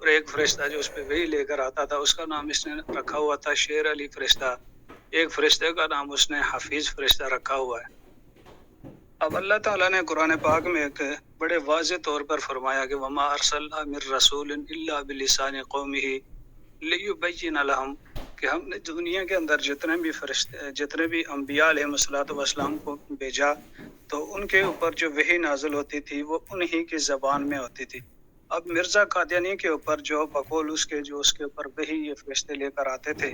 اور ایک فرشتہ جو اس پہ وحی لے کر آتا تھا اس کا نام اس نے رکھا ہوا تھا شیر علی فرشتہ۔ ایک فرشتے کا نام اس نے حفیظ فرشتہ رکھا ہوا ہے۔ اب اللہ تعالیٰ نے قرآن پاک میں ایک بڑے واضح طور پر فرمایا کہ وما ارسلنا من رسول الا بلسان قومه لیبین لهم، کہ ہم نے دنیا کے اندر جتنے بھی انبیاء علیہ الصلوۃ والسلام کو بھیجا تو ان کے اوپر جو وحی نازل ہوتی تھی وہ انہی کی زبان میں ہوتی تھی۔ اب مرزا قادیانی کے اوپر جو بقول اس کے اوپر وحی یہ فرشتے لے کر آتے تھے،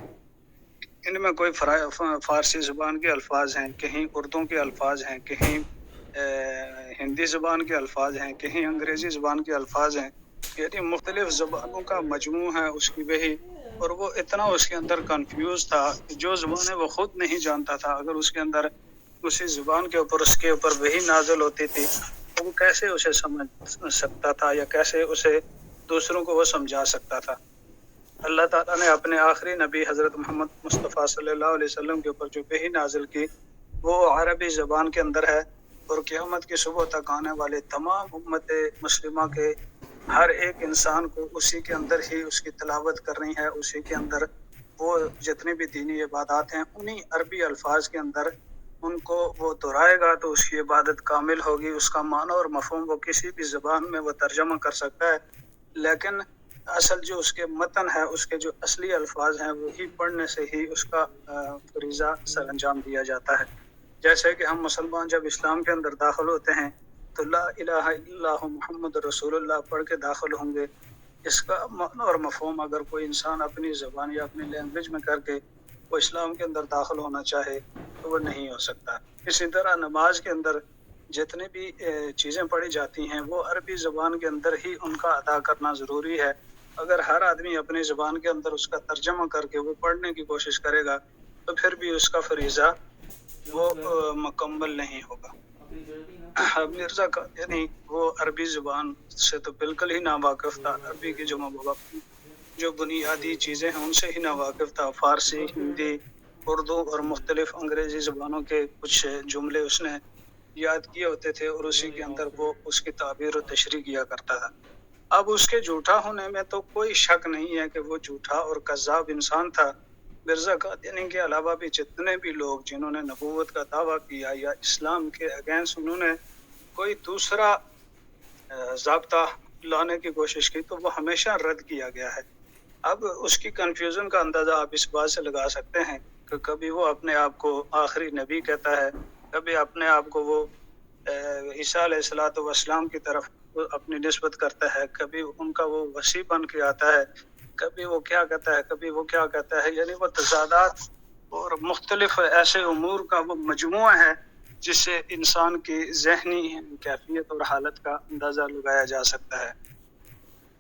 ان میں کوئی فارسی زبان کے الفاظ ہیں، کہیں اردو کے الفاظ ہیں، کہیں ہندی زبان کے الفاظ ہیں، کہیں انگریزی زبان کے الفاظ ہیں، یعنی مختلف زبانوں کا مجموع ہے اس کی وحی۔ اور وہ اتنا اس کے اندر کنفیوز تھا کہ جو زبانیں وہ خود نہیں جانتا تھا اگر اس کے اندر اسی زبان کے اوپر وحی نازل ہوتی تھی تو وہ کیسے اسے سمجھ سکتا تھا یا کیسے اسے دوسروں کو وہ سمجھا سکتا تھا۔ اللہ تعالیٰ نے اپنے آخری نبی حضرت محمد مصطفیٰ صلی اللہ علیہ وسلم کے اوپر جو وحی نازل کی وہ عربی زبان کے اندر ہے، اور قیامت کی صبح تک آنے والے تمام امت مسلمہ کے ہر ایک انسان کو اسی کے اندر ہی اس کی تلاوت کرنی ہے، اسی کے اندر وہ جتنی بھی دینی عبادات ہیں انہی عربی الفاظ کے اندر ان کو وہ دہرائے گا تو اس کی عبادت کامل ہوگی۔ اس کا معنی اور مفہوم وہ کسی بھی زبان میں وہ ترجمہ کر سکتا ہے، لیکن اصل جو اس کے متن ہے، اس کے جو اصلی الفاظ ہیں وہی پڑھنے سے ہی اس کا فریضہ سر انجام دیا جاتا ہے۔ جیسے کہ ہم مسلمان جب اسلام کے اندر داخل ہوتے ہیں تو لا الہ الا اللہ محمد رسول اللہ پڑھ کے داخل ہوں گے۔ اس کا معنی اور مفہوم اگر کوئی انسان اپنی زبان یا اپنی لینگویج میں کر کے وہ اسلام کے اندر داخل ہونا چاہے تو وہ نہیں ہو سکتا۔ اسی طرح نماز کے اندر جتنی بھی چیزیں پڑھی جاتی ہیں وہ عربی زبان کے اندر ہی ان کا ادا کرنا ضروری ہے۔ اگر ہر آدمی اپنی زبان کے اندر اس کا ترجمہ کر کے وہ پڑھنے کی کوشش کرے گا تو پھر بھی اس کا فریضہ وہ مکمل نہیں ہوگا۔ مرزا قادیانی وہ عربی زبان سے تو بالکل ہی ناواقف تھا، عربی کی جو بنیادی چیزیں ہیں ان سے ہی ناواقف تھا۔ فارسی، ہندی، اردو اور مختلف انگریزی زبانوں کے کچھ جملے اس نے یاد کیے ہوتے تھے اور اسی کے اندر وہ اس کی تعبیر و تشریح کیا کرتا تھا۔ اب اس کے جھوٹا ہونے میں تو کوئی شک نہیں ہے کہ وہ جھوٹا اور کذاب انسان تھا، مرزا قادیانی کے علاوہ بھی جتنے بھی لوگ جنہوں نے نبوت کا دعویٰ کیا یا اسلام کے اگینسٹ انہوں نے کوئی دوسرا ضابطہ لانے کی کوشش کی تو وہ ہمیشہ رد کیا گیا ہے۔ اب اس کی کنفیوژن کا اندازہ آپ اس بات سے لگا سکتے ہیں کہ کبھی وہ اپنے آپ کو آخری نبی کہتا ہے، کبھی اپنے آپ کو وہ عیسیٰ علیہ الصلوۃ والسلام کی طرف اپنی نسبت کرتا ہے، کبھی ان کا وہ وسیع بن کے آتا ہے، کبھی وہ کیا کہتا ہے، کبھی وہ کیا کہتا ہے، یعنی وہ تضادات اور مختلف ایسے امور کا وہ مجموعہ ہے جس سے انسان کی ذہنی کیفیت اور حالت کا اندازہ لگایا جا سکتا ہے۔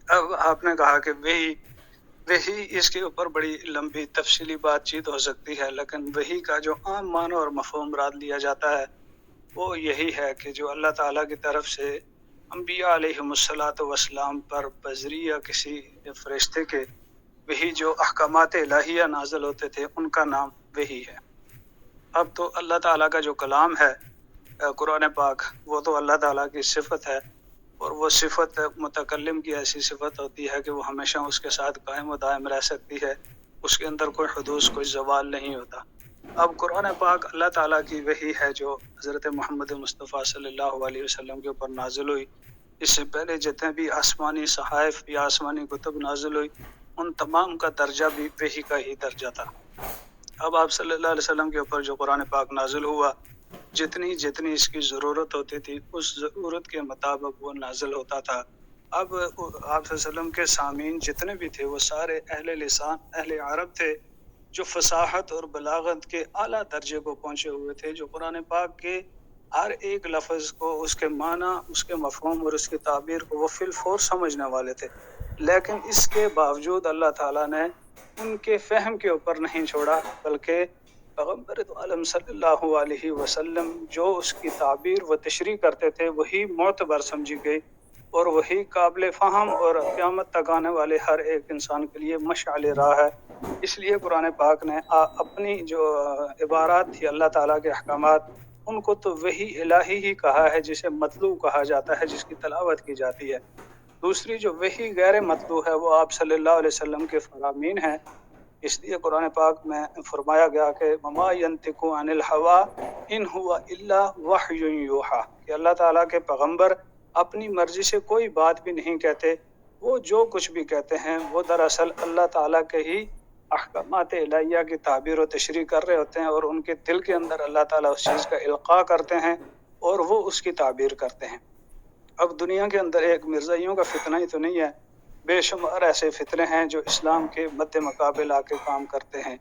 اب آپ نے کہا کہ وہی اس کے اوپر بڑی لمبی تفصیلی بات چیت ہو سکتی ہے، لیکن وہی کا جو عام معنی اور مفہوم مراد لیا جاتا ہے وہ یہی ہے کہ جو اللہ تعالیٰ کی طرف سے انبیاء علیہم الصلاۃ والسلام پر بذریعہ کسی فرشتے کے وہی جو احکامات الہیہ نازل ہوتے تھے ان کا نام وہی ہے۔ اب تو اللہ تعالیٰ کا جو کلام ہے قرآن پاک، وہ تو اللہ تعالیٰ کی صفت ہے، اور وہ صفت متکلم کی ایسی صفت ہوتی ہے کہ وہ ہمیشہ اس کے ساتھ قائم و دائم رہ سکتی ہے، اس کے اندر کوئی حدوث، کوئی زوال نہیں ہوتا۔ اب قرآن پاک اللہ تعالیٰ کی وحی ہے جو حضرت محمد مصطفیٰ صلی اللہ علیہ وسلم کے اوپر نازل ہوئی۔ اس سے پہلے جتنے بھی آسمانی صحائف یا آسمانی کتب نازل ہوئی ان تمام کا درجہ بھی وحی کا ہی درجہ تھا۔ اب آپ صلی اللہ علیہ وسلم کے اوپر جو قرآن پاک نازل ہوا، جتنی اس کی ضرورت ہوتی تھی اس ضرورت کے مطابق وہ نازل ہوتا تھا۔ اب آپ صلی اللہ علیہ وسلم کے سامعین جتنے بھی تھے وہ سارے اہل لسان، اہل عرب تھے، جو فصاحت اور بلاغت کے اعلیٰ درجے کو پہنچے ہوئے تھے، جو قرآن پاک کے ہر ایک لفظ کو، اس کے معنی، اس کے مفہوم اور اس کی تعبیر کو وہ فی الفور سمجھنے والے تھے۔ لیکن اس کے باوجود اللہ تعالیٰ نے ان کے فہم کے اوپر نہیں چھوڑا، بلکہ پیغمبر عالم صلی اللہ علیہ وسلم جو اس کی تعبیر و تشریح کرتے تھے وہی معتبر سمجھی گئی، اور وہی قابل فہم اور قیامت تک آنے والے ہر ایک انسان کے لیے مشعل راہ ہے۔ اس لیے قرآن پاک نے اپنی جو عبارات تھی اللہ تعالیٰ کے احکامات، ان کو تو وحی الہی ہی کہا ہے جسے مطلوع کہا جاتا ہے، جس کی تلاوت کی جاتی ہے۔ دوسری جو وحی غیر مطلوع ہے وہ آپ صلی اللہ علیہ وسلم کے فرامین ہیں۔ اس لیے قرآن پاک میں فرمایا گیا کہ وما ينطق عن الهوى ان هو الا وحی یوحی، کہ اللہ تعالیٰ کے پیغمبر اپنی مرضی سے کوئی بات بھی نہیں کہتے، وہ جو کچھ بھی کہتے ہیں وہ دراصل اللہ تعالیٰ کے ہی احکامات الہیہ کی تعبیر و تشریح کر رہے ہوتے ہیں، اور ان کے دل کے اندر اللہ تعالیٰ اس چیز کا القاء کرتے ہیں اور وہ اس کی تعبیر کرتے ہیں۔ اب دنیا کے اندر ایک مرزائیوں کا فتنہ ہی تو نہیں ہے، بے شمار ایسے فتنے ہیں جو اسلام کے مد مقابل آ کے کام کرتے ہیں۔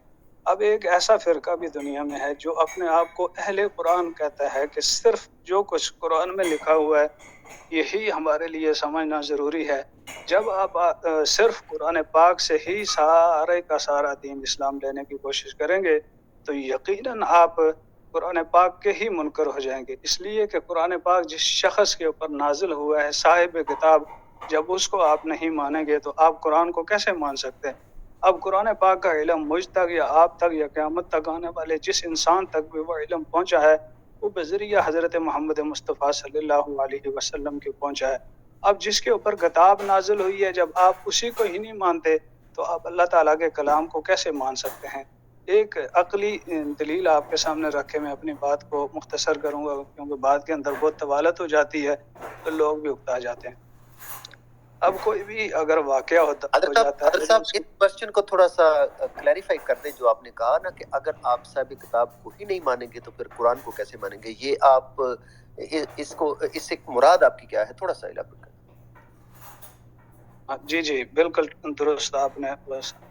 اب ایک ایسا فرقہ بھی دنیا میں ہے جو اپنے آپ کو اہل قرآن کہتا ہے کہ صرف جو کچھ قرآن میں لکھا ہوا ہے یہی ہمارے لیے سمجھنا ضروری ہے۔ جب آپ صرف قرآن پاک سے ہی سارے کا سارا دین اسلام لینے کی کوشش کریں گے تو یقیناً آپ قرآن پاک کے ہی منکر ہو جائیں گے، اس لیے کہ قرآن پاک جس شخص کے اوپر نازل ہوا ہے، صاحب کتاب، جب اس کو آپ نہیں مانیں گے تو آپ قرآن کو کیسے مان سکتے ہیں؟ اب قرآن پاک کا علم مجھ تک یا آپ تک یا قیامت تک آنے والے جس انسان تک بھی وہ علم پہنچا ہے وہ بذریعہ حضرت محمد مصطفیٰ صلی اللہ علیہ وسلم کے پہنچا ہے۔ اب جس کے اوپر کتاب نازل ہوئی ہے، جب آپ اسی کو ہی نہیں مانتے تو آپ اللہ تعالیٰ کے کلام کو کیسے مان سکتے ہیں؟ ایک عقلی دلیل آپ کے سامنے رکھ کے میں اپنی بات کو مختصر کروں گا، کیونکہ بات کے اندر بہت طوالت ہو جاتی ہے تو لوگ بھی اکتا جاتے ہیں۔ اب کوئی بھی اگر واقعہ ہوتا
حضرت صاحب اس کوشچن کو تھوڑا سا کلیریفائی کر دیں، جو آپ نے کہا نا کہ اگر آپ صاحب کتاب کو ہی نہیں مانیں گے تو پھر قرآن کو کیسے مانیں گے، یہ آپ اس سے مراد آپ کی کیا ہے؟ تھوڑا سا الیبوریٹ کریں۔
جی بالکل درست آپ نے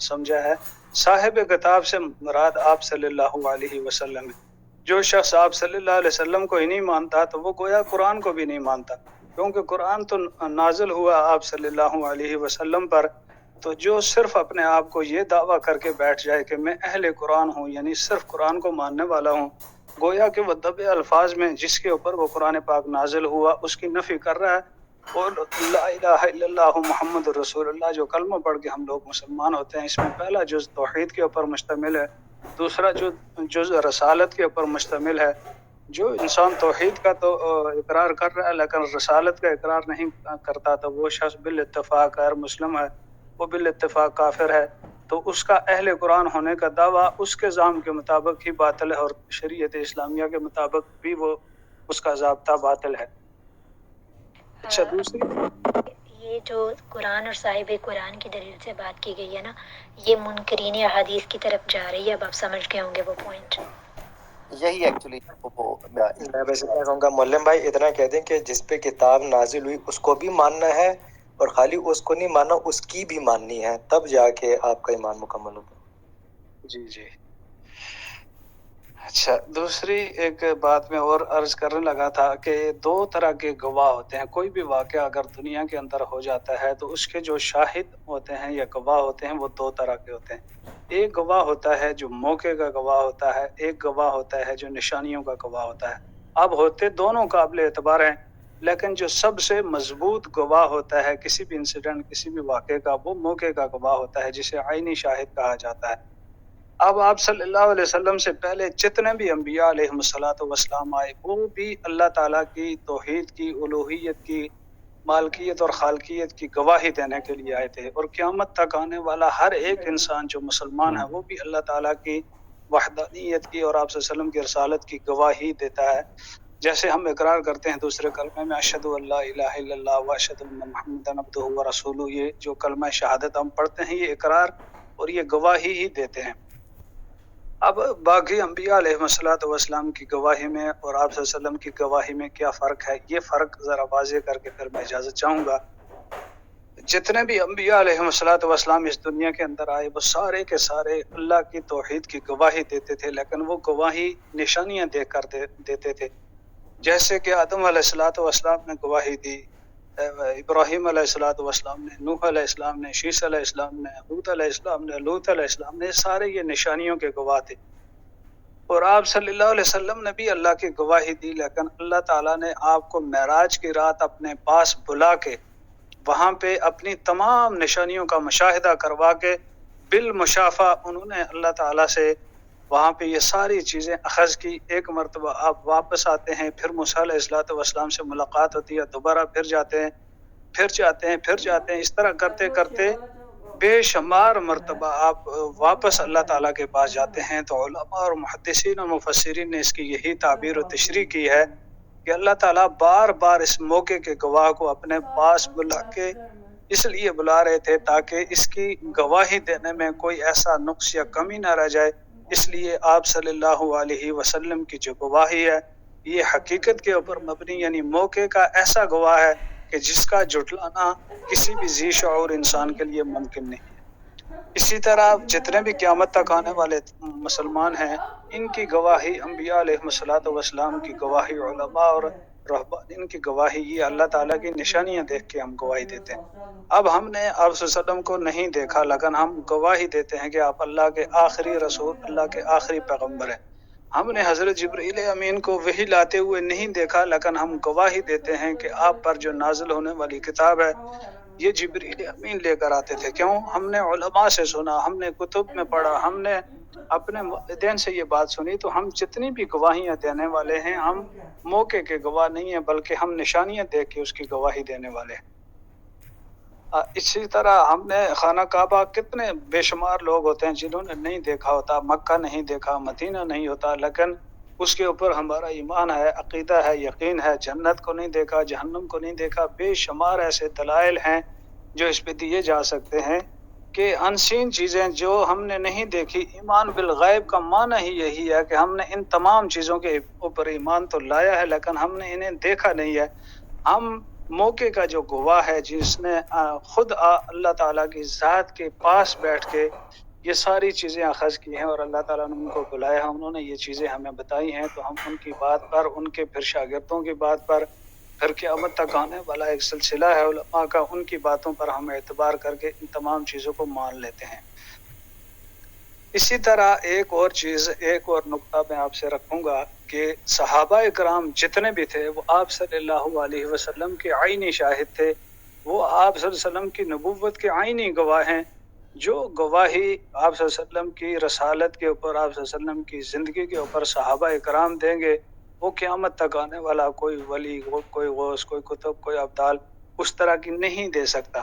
سمجھا ہے۔ صاحب کتاب سے مراد آپ صلی اللہ علیہ وسلم ہے۔ جو شخص آپ صلی اللہ علیہ وسلم کو ہی نہیں مانتا تو وہ گویا قرآن کو بھی نہیں مانتا، کیونکہ قرآن تو نازل ہوا آپ صلی اللہ علیہ وسلم پر۔ تو جو صرف اپنے آپ کو یہ دعویٰ کر کے بیٹھ جائے کہ میں اہل قرآن ہوں، یعنی صرف قرآن کو ماننے والا ہوں، گویا کہ وہ دب الفاظ میں جس کے اوپر وہ قرآن پاک نازل ہوا اس کی نفی کر رہا ہے۔ اور لا الہ الا اللہ محمد رسول اللہ جو کلمہ پڑھ کے ہم لوگ مسلمان ہوتے ہیں، اس میں پہلا جز توحید کے اوپر مشتمل ہے، دوسرا جز رسالت کے اوپر مشتمل ہے۔ جو انسان توحید کا تو اقرار کر رہا ہے لیکن رسالت کا اقرار نہیں کرتا تو وہ شخص بالاتفاق غیر مسلم ہے، وہ بالاتفاق کافر ہے۔ تو اس کا اہل قرآن ہونے کا دعویٰ اس کے ضابط کے مطابق ہی باطل ہے، اور شریعت اسلامیہ کے مطابق بھی وہ اس کا ضابطہ باطل ہے۔ اچھا، دوسری
یہ جو قرآن اور صاحب قرآن کی دلیل سے بات کی گئی ہے نا، یہ منکرین احادیث کی طرف جا رہی ہے، اب آپ سمجھ گئے ہوں گے وہ پوائنٹ۔
یہی ایکچولی
میں ویسے کیا کہوں گا مولم بھائی، اتنا کہہ دیں کہ جس پہ کتاب نازل ہوئی اس کو بھی ماننا ہے، اور خالی اس کو نہیں ماننا، اس کی بھی ماننی ہے، تب جا کے آپ کا ایمان مکمل ہوگا۔
جی جی، اچھا، دوسری ایک بات میں اور عرض کرنے لگا تھا کہ دو طرح کے گواہ ہوتے ہیں۔ کوئی بھی واقعہ اگر دنیا کے اندر ہو جاتا ہے تو اس کے جو شاہد ہوتے ہیں یا گواہ ہوتے ہیں وہ دو طرح کے ہوتے ہیں۔ ایک گواہ ہوتا ہے جو موقع کا گواہ ہوتا ہے، ایک گواہ ہوتا ہے جو نشانیوں کا گواہ ہوتا ہے۔ اب ہوتے دونوں قابل اعتبار ہیں، لیکن جو سب سے مضبوط گواہ ہوتا ہے کسی بھی انسیڈنٹ، کسی بھی واقعے کا، وہ موقع کا گواہ ہوتا ہے، جسے عینی شاہد کہا جاتا ہے۔ اب آپ صلی اللہ علیہ وسلم سے پہلے جتنے بھی انبیاء علیہ السلام آئے، وہ بھی اللہ تعالیٰ کی توحید کی، الوہیت کی، مالکیت اور خالقیت کی گواہی دینے کے لیے آئے تھے، اور قیامت تک آنے والا ہر ایک انسان جو مسلمان ہے وہ بھی اللہ تعالیٰ کی وحدانیت کی اور آپ صلی اللہ علیہ وسلم کی رسالت کی گواہی دیتا ہے۔ جیسے ہم اقرار کرتے ہیں دوسرے کلمے میں اشہد ان لا الہ الا اللہ واشہد ان محمدا عبدہ ورسولہ، یہ جو کلمہ شہادت ہم پڑھتے ہیں یہ اقرار اور یہ گواہی ہی دیتے ہیں۔ اب باقی انبیاء علیہ السلام کی گواہی میں اور آپ صلی اللہ علیہ وسلم کی گواہی میں کیا فرق ہے، یہ فرق ذرا واضح کر کے پھر میں اجازت چاہوں گا۔ جتنے بھی انبیاء علیہ السلام اس دنیا کے اندر آئے وہ سارے کے سارے اللہ کی توحید کی گواہی دیتے تھے، لیکن وہ گواہی نشانیاں دیکھ کر دیتے تھے۔ جیسے کہ آدم علیہ السلام نے گواہی دی، ابراہیم علیہ السلام نے، نوح علیہ السلام نے، شیس علیہ السلام نے، ہود علیہ السلام نے، لوط علیہ السلام نے، سارے یہ نشانیوں کے گواہ تھے۔ اور آپ صلی اللہ علیہ وسلم نے بھی اللہ کی گواہی دی، لیکن اللہ تعالیٰ نے آپ کو معراج کی رات اپنے پاس بلا کے وہاں پہ اپنی تمام نشانیوں کا مشاہدہ کروا کے بالمشافہ انہوں نے اللہ تعالیٰ سے وہاں پہ یہ ساری چیزیں اخذ کی۔ ایک مرتبہ آپ واپس آتے ہیں، پھر موسیٰ علیہ السلام سے ملاقات ہوتی ہے، دوبارہ پھر جاتے ہیں، پھر جاتے ہیں، پھر جاتے ہیں، اس طرح کرتے کرتے بے شمار مرتبہ آپ واپس اللہ تعالیٰ کے پاس جاتے ہیں۔ تو علماء اور محدثین اور مفسرین نے اس کی یہی تعبیر و تشریح کی ہے کہ اللہ تعالیٰ بار بار اس موقع کے گواہ کو اپنے پاس بلا کے اس لیے بلا رہے تھے تاکہ اس کی گواہی دینے میں کوئی ایسا نقص یا کمی نہ رہ جائے۔ اس لیے آپ صلی اللہ علیہ وسلم کی جو گواہی ہے یہ حقیقت کے اوپر مبنی، یعنی موقع کا ایسا گواہ ہے کہ جس کا جھٹلانا کسی بھی ذی شعور انسان کے لیے ممکن نہیں ہے۔ اسی طرح جتنے بھی قیامت تک آنے والے مسلمان ہیں ان کی گواہی، انبیاء علیہ السلام کی گواہی، علماء اور رہبان کی گواہی، یہ اللہ تعالیٰ کی نشانیاں دیکھ کے ہم گواہی دیتے ہیں۔ اب ہم نے آپ صلی اللہ علیہ وسلم کو نہیں دیکھا، لیکن ہم گواہی دیتے ہیں کہ آپ اللہ کے آخری رسول، اللہ کے آخری پیغمبر ہیں۔ ہم نے حضرت جبرائیل امین کو وحی لاتے ہوئے نہیں دیکھا، لیکن ہم گواہی دیتے ہیں کہ آپ پر جو نازل ہونے والی کتاب ہے یہ جبرائیل امین لے کر آتے تھے۔ کیوں؟ ہم نے علماء سے سنا، ہم نے کتب میں پڑھا، ہم نے اپنے والدین سے یہ بات سنی، تو ہم جتنی بھی گواہیاں دینے والے ہیں ہم موقع کے گواہ نہیں ہیں، بلکہ ہم نشانیاں دیکھ کے اس کی گواہی دینے والے ہیں۔ اسی طرح ہم نے خانہ کعبہ، کتنے بے شمار لوگ ہوتے ہیں جنہوں نے نہیں دیکھا ہوتا، مکہ نہیں دیکھا، مدینہ نہیں ہوتا، لیکن اس کے اوپر ہمارا ایمان ہے، عقیدہ ہے، یقین ہے۔ جنت کو نہیں دیکھا، جہنم کو نہیں دیکھا، بے شمار ایسے دلائل ہیں جو اس پہ دیے جا سکتے ہیں کہ انسین چیزیں جو ہم نے نہیں دیکھی۔ ایمان بالغیب کا معنی ہی یہی ہے کہ ہم نے ان تمام چیزوں کے اوپر ایمان تو لایا ہے لیکن ہم نے انہیں دیکھا نہیں ہے۔ ہم موقع کا جو گواہ ہے جس نے خود اللہ تعالیٰ کی ذات کے پاس بیٹھ کے یہ ساری چیزیں اخذ کی ہیں اور اللہ تعالیٰ نے ان کو بلایا ہے، انہوں نے یہ چیزیں ہمیں بتائی ہیں، تو ہم ان کی بات پر، ان کے پھر شاگردوں کی بات پر، پھر قیامت تک آنے والا ایک سلسلہ ہے علماء کا، ان کی باتوں پر ہم اعتبار کر کے ان تمام چیزوں کو مان لیتے ہیں۔ اسی طرح ایک اور چیز، ایک اور نقطہ میں آپ سے رکھوں گا کہ صحابہ کرام جتنے بھی تھے وہ آپ صلی اللہ علیہ وسلم کے عینی شاہد تھے، وہ آپ صلی اللہ علیہ وسلم کی نبوت کے عینی گواہ ہیں۔ جو گواہی آپ صلی اللہ علیہ وسلم کی رسالت کے اوپر، آپ صلی اللہ علیہ وسلم کی زندگی کے اوپر صحابہ کرام دیں گے، وہ قیامت تک آنے والا کوئی ولی، کوئی غوث، کوئی کتب، کوئی ابدال اس طرح کی نہیں دے سکتا۔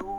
2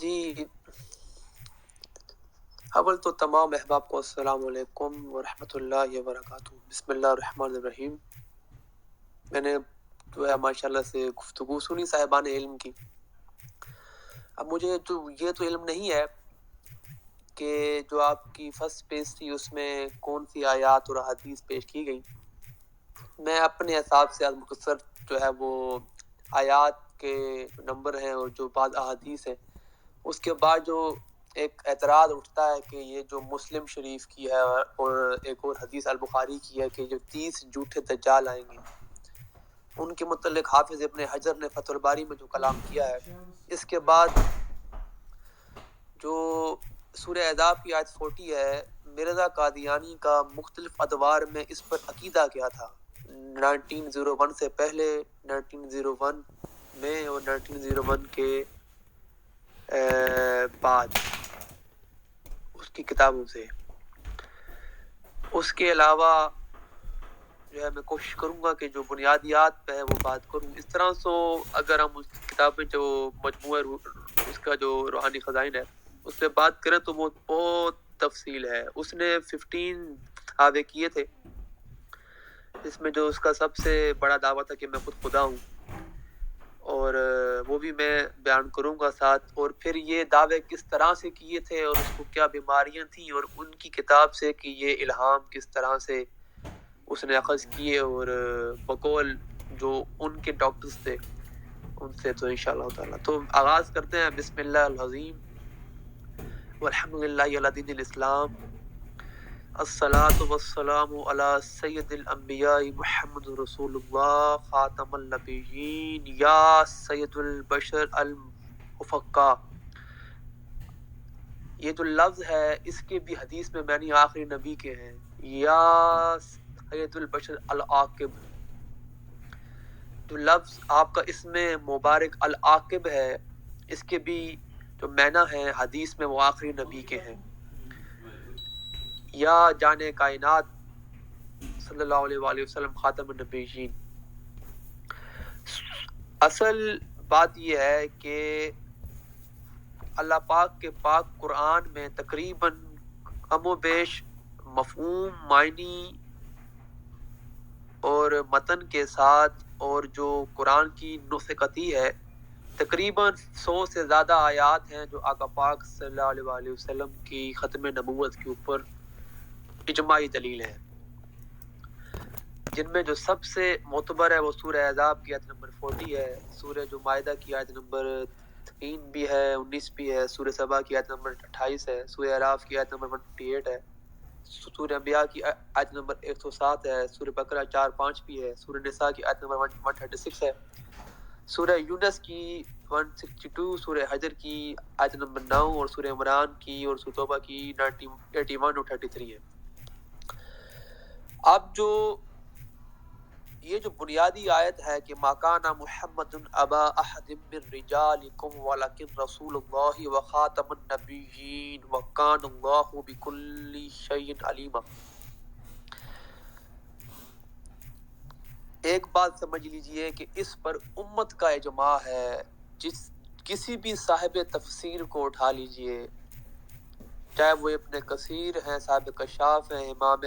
جی اول تو تمام احباب کو السلام علیکم ورحمۃ اللہ وبرکاتہ. بسم اللہ الرحمن الرحیم. میں نے جو ہے ماشاءاللہ سے گفتگو سنی صاحبان علم کی. اب مجھے تو یہ تو علم نہیں ہے کہ جو آپ کی فرسٹ پیج تھی اس میں کون سی آیات اور حدیث پیش کی گئی. میں اپنے حساب سے مختصر جو ہے وہ آیات کے نمبر ہیں اور جو بعض احادیث ہیں. اس کے بعد جو ایک اعتراض اٹھتا ہے کہ یہ جو مسلم شریف کی ہے اور ایک اور حدیث البخاری کی ہے کہ جو 30 جھوٹے دجال آئیں گے، ان کے متعلق حافظ ابن حجر نے فتح الباری میں جو کلام کیا ہے. اس کے بعد جو سورہ احزاب کی آیت 40 ہے، مرزا قادیانی کا مختلف ادوار میں اس پر عقیدہ کیا تھا 1901 سے پہلے، 1901 میں اور 1901 کے بعد اس کی کتابوں سے. اس کے علاوہ جو ہے میں کوشش کروں گا کہ جو بنیادیات پہ ہے وہ بات کروں. اس طرح سو اگر ہم اس کتاب میں جو مجموعہ اس کا جو روحانی خزائن ہے اس پہ بات کریں تو وہ بہت تفصیل ہے. اس نے 15 دعوے کیے تھے، اس میں جو اس کا سب سے بڑا دعویٰ تھا کہ میں خود خدا ہوں، اور وہ بھی میں بیان کروں گا ساتھ. اور پھر یہ دعوے کس طرح سے کیے تھے اور اس کو کیا بیماریاں تھیں، اور ان کی کتاب سے کہ یہ الہام کس طرح سے اس نے اخذ کیے اور بقول جو ان کے ڈاکٹرز تھے ان سے. تو انشاءاللہ تعالی تو آغاز کرتے ہیں. بسم اللہ العظیم والحمدللہ علی دین الاسلام، الصلاة والسلام علی سید الانبیاء محمد رسول اللہ خاتم النبیین یا سید البشر المفقہ. یہ جو لفظ ہے اس کے بھی حدیث میں معنی آخری نبی کے ہیں، یا سید البشر العاقب. جو لفظ آپ کا اس میں مبارک العاقب ہے، اس کے بھی جو معنی ہے حدیث میں وہ آخری نبی کے ہیں. یا جان کائنات صلی اللہ علیہ وآلہ وسلم خاتم النبیین. اصل بات یہ ہے کہ اللہ پاک کے پاک قرآن میں تقریباً کم و بیش مفہوم، معنی اور متن کے ساتھ اور جو قرآن کی نسختی ہے تقریباً 100 سے زیادہ آیات ہیں جو آقا پاک صلی اللہ علیہ وآلہ وسلم کی ختم نبوت کے اوپر اجماعی دلیل ہے، جن میں جو سب سے معتبر ہے وہ سورہ احزاب کی آیت نمبر 40 ہے، سورہ جو مائدہ کی آیت نمبر 3 بھی ہے، 19 بھی ہے، سورہ سبا کی آیت نمبر 28 ہے، سورہ اعراف کی آیت نمبر 158 ہے، سورہ انبیاء کی آیت نمبر 107 ہے، سورہ بقرہ 4-5 بھی ہے، سورہ نساء کی آیت نمبر 136 ہے، سورہ یونس کی 162، سورہ حجر کی آیت نمبر 9 اور سورہ عمران کی اور سورہ توبہ کی 81 اور 33 ہے. اب جو یہ جو بنیادی آیت ہے کہ ما کان محمد ابا احد من رجالکم ولکن رسول اللہ وخاتم النبیین وکان اللہ بکل شیء علیما. ایک بات سمجھ لیجئے کہ اس پر امت کا اجماع ہے. کسی بھی صاحب تفسیر کو اٹھا لیجئے، چاہے وہ ابن کثیر ہیں، صاحب کشاف ہیں، امام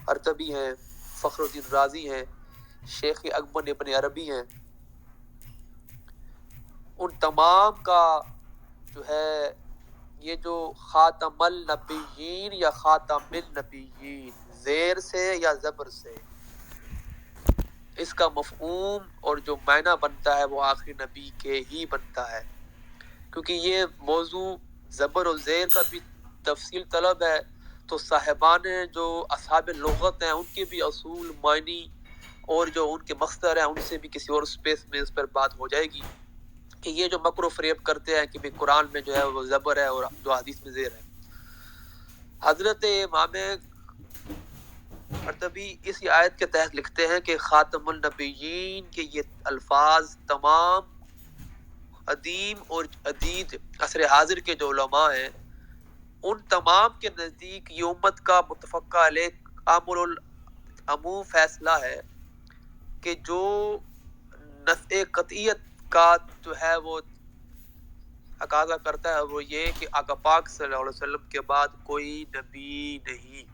قرطبی ہیں، فخر الدین رازی ہیں، شیخ اکبر ابن عربی ہیں، ان تمام کا جو ہے یہ جو خاتم النبیین یا خاتم النبیین زیر سے یا زبر سے، اس کا مفہوم اور جو معنی بنتا ہے وہ آخری نبی کے ہی بنتا ہے. کیونکہ یہ موضوع زبر و زیر کا بھی تفصیل طلب ہے تو صاحبان جو اصحاب لغت ہیں ان کے بھی اصول، معنی اور جو ان کے مصدر ہیں ان سے بھی کسی اور سپیس میں اس پر بات ہو جائے گی کہ یہ جو مکر و فریب کرتے ہیں کہ بھی قرآن میں جو ہے وہ زبر ہے اور جو حدیث میں زیر ہے. حضرت امام قرطبی اسی آیت کے تحت لکھتے ہیں کہ خاتم النبیین کے یہ الفاظ تمام قدیم اور جدید عصر حاضر کے جو علماء ہیں ان تمام کے نزدیک یہ امت کا متفقہ علیہ امر العموم فیصلہ ہے کہ جو نفع قطعیت کا جو ہے وہ تقاضا کرتا ہے وہ یہ کہ آقا پاک صلی اللہ علیہ وسلم کے بعد کوئی نبی نہیں.